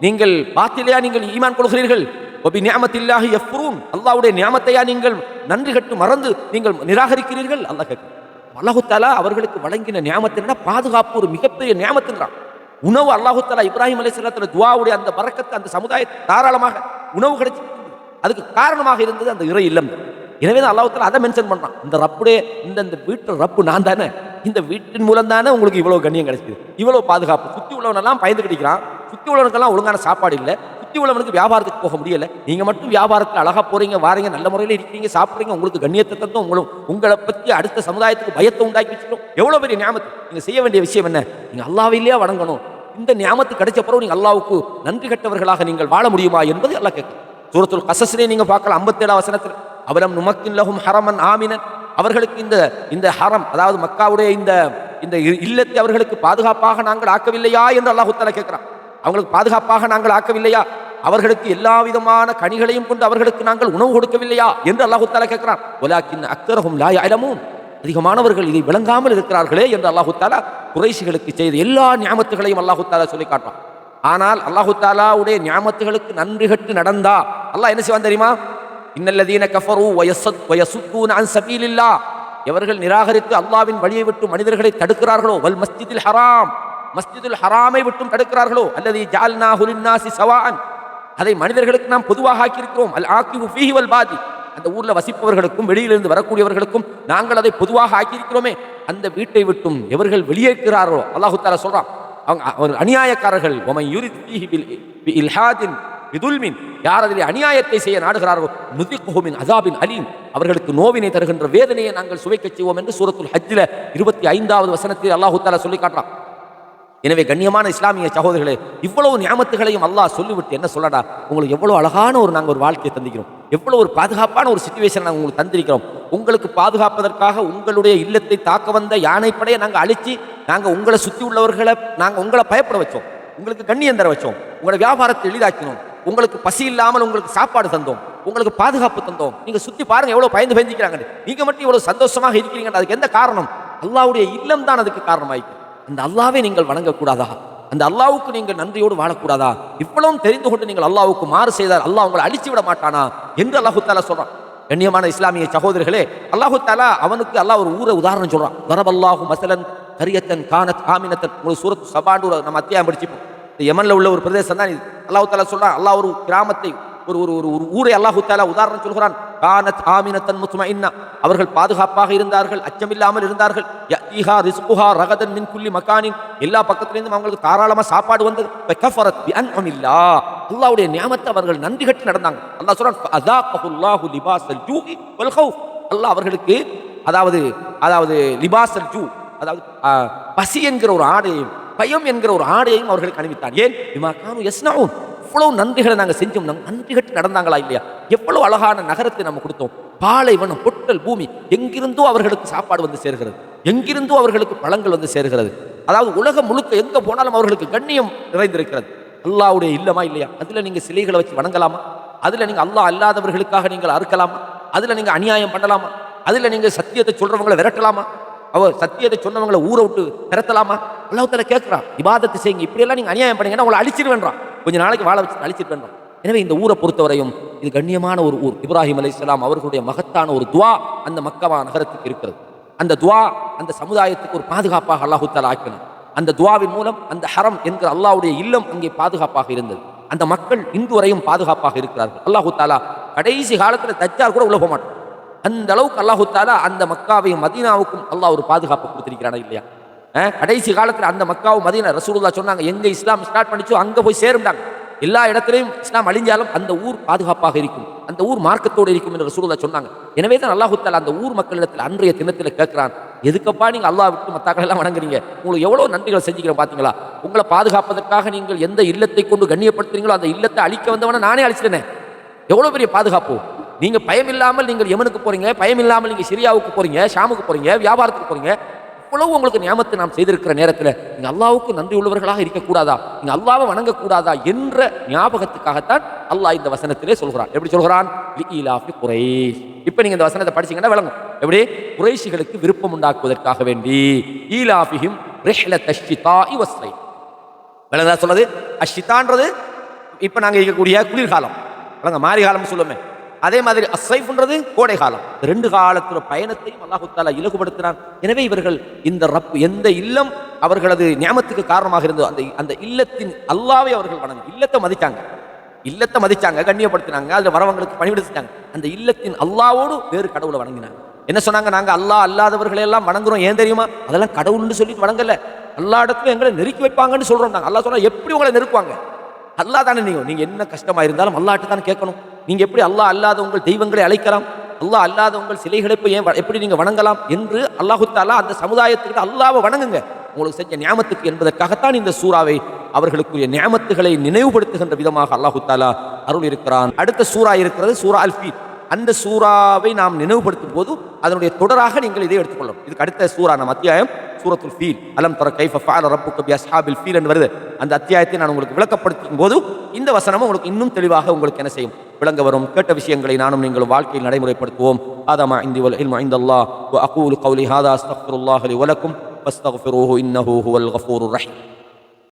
நீங்கள் பாத்திலையா நீங்கள் ஈமான் கொள்கிறீர்கள்? வபி நிஅமத்தில்லாஹி யஃப்ரூன், அல்லாஹ்வுடைய நியமத்தையா நீங்கள் நன்றி கட்டு மறந்து நீங்கள் நிராகரிக்கிறீர்கள்? அல்லாஹ் கேட்கிறான். அல்லாஹ் தஆலா அவர்களுக்கு வழங்கின நியமத் என்ன? பாதுகாப்பு ஒரு மிகப்பெரிய நியமத்துன்றான். உணவு அல்லாஹ் தஆலா இப்ராஹிம் அலைஹிஸ்ஸலாத்துடைய துஆவுடைய அந்த பரக்கத்து அந்த சமுதாயத்துக்கு தாராளமாக உணவு கிடைச்சிருக்கு. அதுக்கு காரணமாக இருந்தது அந்த இறை இல்லம். எனவே தான் அல்லாஹ் தஆலா அதை மென்ஷன் பண்றான். இந்த ரப்புடைய இந்த வீட்டு ரப்பு நான் தானே, இந்த வீட்டின் மூலம் தானே உங்களுக்கு இவ்வளவு கண்ணியம் கிடைக்குது, இவ்வளவு பாதுகாப்பு. சுத்தி உள்ளவனெல்லாம் பயந்து கிடைக்கிறான், சுத்தி உள்ளவனுக்கெல்லாம் ஒழுங்கான சாப்பாடு இல்லை, சுத்தி உள்ளவனுக்கு வியாபாரத்துக்கு போக முடியல. நீங்க மட்டும் வியாபாரத்தில் அழகா போறீங்க, வாரீங்க, நல்ல முறையில் இருக்கிறீங்க, சாப்பிடுறீங்க, உங்களுக்கு கண்ணியத்தை தந்தோம், உங்களை பற்றி அடுத்த சமுதாயத்துக்கு பயத்தை உண்டாக்கி வச்சுக்கிறோம். எவ்வளவு பெரிய நியாமத்து. நீங்க செய்ய வேண்டிய விஷயம் என்ன? நீங்க அல்லாஹ்வையே வணங்கணும். இந்த நியாமத்து கிடைச்ச பிறகு நீங்க அல்லாஹ்வுக்கு நன்றி கட்டவர்களாக நீங்கள் வாழ முடியுமா என்பது அல்லாஹ் கேட்கும். சூரத்துல் கஸஸ்லே நீங்க பார்க்கலாம் 57 வசனத்தில், அவலம் நுமக்கின் லஹும் ஹரமன் ஆமினன், அவர்களுக்கு இந்த ஹரம், அதாவது மக்காவுடைய இந்த இல்லத்தை அவர்களுக்கு பாதுகாப்பாக நாங்கள் ஆக்கவில்லையா என்று அல்லாஹ் தஆலா கேட்கிறான். அவங்களுக்கு பாதுகாப்பாக நாங்கள் ஆக்கவில்லையா? அவர்களுக்கு எல்லா விதமான கனிகளையும் கொண்டு அவர்களுக்கு நாங்கள் உணவு கொடுக்கவில்லையா என்று அல்லாஹ் தஆலா கேட்கிறான். வலாக்கின் அக்ஸரஹும் லா யஅலமூன், அதிகமானவர்கள் இதை விளங்காமல் இருக்கிறார்களே என்று அல்லாஹ் தஆலா குறைஷிகளுக்கு செய்த எல்லா நியாமத்துகளையும் அல்லாஹ் தஆலா சொல்லி காட்டுறான். ஆனால் அல்லாஹ் தஆலாவுடைய நியாமத்துகளுக்கு நன்றி கட்டு நடந்தா அல்லாஹ் என்ன செய்வான் தெரியுமா? இன்னல்லதீன கஃபரு வயசுத்தூன அன் சபீலில்லாஹ், எவர்கள் நிராகரித்து அல்லாஹ்வின் வழியை விட்டு மனிதர்களை தடுக்கிறார்களோ, வல் மஸ்ஜிதில் ஹராம், மஸ்ஜிதுல் ஹராமை விட்டும் தடுக்கிறார்களோ, அல்லதி ஜஅல்நாஹு லின்னாஸி ஸவாஅன், அதை மனிதர்களுக்கு நாம் பொதுவாக ஆக்கியிருக்கிறோம், அல் ஆகிபு ஃபீஹி வல் பாதி, அந்த ஊர்ல வசிப்பவர்களுக்கும் வெளியிலிருந்து வரக்கூடியவர்களுக்கும் நாங்கள் அதை பொதுவாக ஆக்கியிருக்கிறோமே, அந்த வீட்டை விட்டும் எவர்கள் வெளியேற்கிறார்களோ அல்லாஹ் தஆலா சொல்றான், அவங்க அநியாயக்காரர்கள், வமன் யுரித் ஃபீஹி பில்ஹாதின் பிதுல்மின், யார் அதிலே அநியாயத்தை செய்ய நாடுகிறார்களோ நுதிக்குஹு மின் அஸாபின் அலீம், அவர்களுக்கு நோவினை தருகின்ற வேதனையை நாங்கள் சுவைக்கச் செய்வோம் என்று சூரத்துல் ஹஜ்ஜில் 25வது வசனத்தில் அல்லாஹ் தஆலா சொல்லி காட்டுறான். எனவே கண்ணியமான இஸ்லாமிய சகோதரர்களே, இவ்வளவு நியாமத்துகளையும் அல்லாஹ் சொல்லிவிட்டு என்ன சொல்லடா, உங்களுக்கு எவ்வளவு அழகான நாங்கள் ஒரு வாழ்க்கையை தந்திக்கிறோம், எவ்வளவு ஒரு பாதுகாப்பான ஒரு சிச்சுவேஷன் நாங்கள் உங்களுக்கு தந்திருக்கிறோம். உங்களுக்கு பாதுகாப்பதற்காக உங்களுடைய இல்லத்தை தாக்க வந்த யானைப்படையை நாங்கள் அழிச்சு, நாங்கள் உங்களை சுற்றி உள்ளவர்களை நாங்கள் உங்களை பயப்பட வச்சோம், உங்களுக்கு கண்ணியம் தர வச்சோம், உங்களை வியாபாரத்தை எளிதாக்கினோம், உங்களுக்கு பசி இல்லாமல் உங்களுக்கு சாப்பாடு தந்தோம், உங்களுக்கு பாதுகாப்பு தந்தோம். நீங்க சுத்தி பாருங்க எவ்வளவு பயந்துக்கிறாங்க. நீங்க மட்டும் இவ்வளவு சந்தோஷமாக இருக்கிறீங்க. அதுக்கு எந்த காரணம்? அல்லாஹ்வுடைய இல்லம் தான் அதுக்கு காரணமாயிருக்கு. அந்த அல்லாஹ்வை நீங்கள் வணங்கக்கூடாதா? அந்த அல்லாஹ்வுக்கு நீங்கள் நன்றியோடு வாழக்கூடாதா? இவ்வளவும் தெரிந்து கொண்டு நீங்கள் அல்லாஹ்வுக்கு மாறு செய்தால் அல்லாஹ் உங்களை அழிச்சு விட மாட்டானா என்று அல்லாஹ் தஆலா சொல்றான். கண்ணியமான இஸ்லாமிய சகோதரர்களே, அல்லாஹ் தஆலா அவனுக்கு அல்லாஹ் ஒரு ஊரை உதாரணம் சொல்றான். வரபல்லாஹு மஸலன் கரியத்தன் கானத் ஆமினத்தன். உங்களுக்கு சூரத்து சபான்னு நம்ம அத்தியாயம் படிச்சுப்போம். யமன்ல உள்ள ஒரு பிரதேசம் தான் இது. அல்லாஹ் தஆலா சொல்றான், அல்லாஹ் ஒரு கிராமத்தை ஒரு ஊரை அல்லாஹ் தஆலா உதாரணம் சொல்கிறான். கானத் ஆமினத்தன் முத்மஇன்னா, அவர்கள் பாதுகாப்பாக இருந்தார்கள், அச்சமில்லாமல் இருந்தார்கள். யஅதீஹா ரிஸ்குஹா ரகதன் மின் குல்லி மகானின், எல்லா பக்கத்திலிருந்தும் அவங்களுக்கு தாராளமா சாப்பாடு வந்தது. ஃபகஃபரத் பிஅன்அமில்லாஹ், அல்லாஹ்வுடைய நியாமத்தை அவர்கள் நன்றி கட்டி நடந்தாங்க. அல்லாஹ் சொல்றான், ஃபஅஸாகஹுல்லாஹு லிபாஸல் ஜூஇ வல் கௌஃப், அல்லாஹ் அவர்களுக்கு அதாவது லிபாஸல் ஜூ, அதாவது பசி என்கிற ஒரு ஆடையையும் பயம் என்கிற ஒரு ஆடையையும் அவர்களுக்கு அணிவித்தான். ஏன்? பிமா கானூ யஸ்னஊன், இவ்வளவு நன்றிகளை நாங்கள் செஞ்சோம், நன்றி கட்டி நடந்தாங்களா இல்லையா? எவ்வளவு அழகான நகரத்தை நம்ம கொடுத்தோம், பாலைவனம் பொட்டல் பூமி, எங்கிருந்தோ அவர்களுக்கு சாப்பாடு வந்து சேர்கிறது, எங்கிருந்தோ அவர்களுக்கு பழங்கள் வந்து சேர்கிறது. அதாவது உலகம் முழுக்க எங்க போனாலும் அவர்களுக்கு கண்ணியம் நிறைந்திருக்கிறது. அல்லாஹ்வுடைய இல்லமா இல்லையா? அதுல நீங்க சிலைகளை வச்சு வணங்கலாமா? அதுல நீங்க அல்லாஹ் அல்லாதவர்களுக்காக நீங்கள் அறுக்கலாமா? அதுல நீங்க அநியாயம் பண்ணலாமா? அதுல நீங்க சத்தியத்தை சொல்றவங்களை விரட்டலாமா? அவர் சத்தியத்தை சொன்னவங்களை ஊரை விட்டு திரட்டலாமா? அல்லாஹ் தஆலா கேட்கிறான், இபாதத்தை செய்யுங்க, இப்படியெல்லாம் நீங்க அநியாயம் பண்ணீங்கன்னா உங்களை அழிச்சிருவேன்றான், கொஞ்ச நாளைக்கு வாழ வச்சு அழிச்சிருவேன்றான். எனவே இந்த ஊரை பொறுத்தவரையும் இது கண்ணியமான ஒரு ஊர். இப்ராஹிம் அலைஹிஸ்ஸலாம் அவர்களுடைய மகத்தான ஒரு துவா அந்த மக்கா நகரத்துக்கு இருக்கிறது. அந்த துவா அந்த சமுதாயத்துக்கு ஒரு பாதுகாப்பாக அல்லாஹ் தஆலா ஆக்கினான். அந்த துவாவின் மூலம் அந்த ஹரம் என்கிற அல்லாஹ்வுடைய இல்லம் அங்கே பாதுகாப்பாக இருந்தது. அந்த மக்கள் இன்று வரையும் பாதுகாப்பாக இருக்கிறார்கள். அல்லாஹ் தஆலா கடைசி காலத்தில் தஜ்ஜால் கூட உள்ள போக மாட்டான். அந்த அளவுக்கு அல்லாஹ் தஆலா அந்த மக்காவையும் மதீனாவுக்கும் அல்லாஹ் ஒரு பாதுகாப்பு கொடுத்திருக்கிறானா இல்லையா? கடைசி காலத்தில் அந்த மக்காவும் மதீனா ரசூலுல்லாஹ் சொன்னாங்க, எங்க இஸ்லாம் ஸ்டார்ட் பண்ணிச்சோ அங்க போய் சேரும்டாங்க. எல்லா இடத்திலையும் இஸ்லாம் அழிஞ்சாலும் அந்த ஊர் பாதுகாப்பாக இருக்கும், அந்த ஊர் மார்க்கத்தோடு இருக்கும் என்று ரசூலுல்லாஹ் சொன்னாங்க. எனவே தான் அல்லாஹ் தஆலா அந்த ஊர் மக்களிடத்தில் அன்றைய தினத்தில் கேட்கிறான், எதுக்கப்பா நீங்க அல்லாஹ் விட்டு மத்தாக்கள் எல்லாம் வணங்குறீங்க? உங்களுக்கு எவ்வளவு நன்றிகள் செஞ்சுக்கிறேன் பாத்தீங்களா? உங்களை பாதுகாப்பதற்காக நீங்கள் எந்த இல்லத்தை கொண்டு கண்ணியப்படுத்துறீங்களோ அந்த இல்லத்தை அழிக்க வந்தவன நானே அழிச்சிட்டேனே. எவ்வளவு பெரிய பாதுகாப்பு! நீங்க பயம் இல்லாமல் நீங்கள் யமனுக்கு போறீங்க, பயம் இல்லாமல் நீங்க சிரியாவுக்கு போறீங்க, ஷாமுக்கு போறீங்க, வியாபாரத்துக்கு போறீங்க. இவ்வளவு உங்களுக்கு நியாமத்தை நாம் செய்திருக்கிற நேரத்தில் நீங்க அல்லாஹ்வுக்கு நன்றி உள்ளவர்களாக இருக்கக்கூடாதா? நீங்க அல்லாஹ்வை வணங்கக்கூடாதா என்ற ஞாபகத்துக்காகத்தான் அல்லாஹ் இந்த வசனத்திலே சொல்கிறான். எப்படி சொல்கிறான்? லிஈலாஃபி குரைஷ். இப்ப நீங்க இந்த வசனத்தை படிச்சீங்கன்னா விளங்கும். எப்படி? குறைஷிகளுக்கு விருப்பம் உண்டாக்குவதற்காக வேண்டி ஈலாஃபிஹிம் ரிஹ்லத்தஷ் ஷிதாஇ வஸ்ஸைஃப். விளங்கா சொல்றது? அஷ்ஷிதான்றது இப்ப நாங்க இருக்கக்கூடிய குளிர்காலம், விளங்க மாரி காலம் சொல்லுமே. அதே மாதிரி அஸ்ஸைஃப்ன்றது கோடை காலம். ரெண்டு காலத்துல பயணத்தையும் அல்லாஹ் தஆலா இலகுபடுத்தினான். எனவே இவர்கள் இந்த ரப் எந்த இல்லம் அவர்களது நியாமத்துக்கு காரணமாக இருந்தோ அந்த இல்லத்தின் அல்லாஹ்வை அவர்கள் வணங்க இல்லத்தை மதிச்சாங்க. இல்லத்தை மதிச்சாங்க, கண்ணியப்படுத்தினாங்க, அதுல வரவங்களுக்கு பணிவிட செஞ்சாங்க. அந்த இல்லத்தின் அல்லாவோடு வேறு கடவுளை வணங்கினாங்க. என்ன சொன்னாங்க? நாங்க அல்லாஹ் அல்லாதவர்களை எல்லாம் வணங்குறோம். ஏன் தெரியுமா? அதெல்லாம் கடவுள்னு சொல்லிட்டு வணங்கல, அல்லா இடத்துல எங்களை நெருக்கி வைப்பாங்கன்னு சொல்றோம். அல்லாஹ் சொன்னா எப்படி உங்களை நெருக்குவாங்க? அல்லாஹ் தானே. நீங்க என்ன கஷ்டமா இருந்தாலும் அல்லாஹ்ட்ட தானே கேட்கணும். நீங்க எப்படி அல்லாஹ் அல்லாத உங்கள் தெய்வங்களை அழைக்கலாம்? அல்லாஹ் அல்லாத உங்கள் சிலைகளை எப்படி நீங்க வணங்கலாம் என்று அல்லாஹு தஆலா அந்த சமுதாயத்துக்கிட்ட அல்லாஹ்வை வணங்குங்க, உங்களுக்கு செஞ்ச நியாமத்துக்கு என்பதற்காகத்தான் இந்த சூறாவை அவர்களுக்குரிய நியாமத்துகளை நினைவுபடுத்துகின்ற விதமாக அல்லாஹு தஆலா அருள் இருக்கிறான். அடுத்த சூறா இருக்கிறது, சூரா அல் ஃபீல். அந்த சூறாவை நாம் நினைவுபடுத்தும் போது அதனுடைய தொடராக நீங்கள் இதை எடுத்துக்கொள்ளணும். இதுக்கு அடுத்த சூறா நம்ம அத்தியாயம் சூரத்துல் ஃபீல். அலம் தர கைஃப ஃபஅல ரப்புக பி அஸ்ஹாபில் ஃபீல் என்று வருது. அந்த அத்தியாயத்தை நான் உங்களுக்கு விளக்கப்படுத்தும் போது இந்த வசனமும் உங்களுக்கு இன்னும் தெளிவாக உங்களுக்கு என்ன செய்யும், விளங்க வரும். கேட்ட விஷயங்களை நானும் நீங்களும் வாழ்க்கையில் நடைமுறைப்படுத்துவோம். ஆதமா இந்தி வல் இல்மு இன்தல்லாஹ் வ அகூலு கௌலி ஹாதா அஸ்தக்ஃபிருல்லாஹ லி வ லக்கும் ஃபஸ்தக்ஃபிரூஹு இன்னஹு ஹுவல் கஃபூருர் ரஹீம்.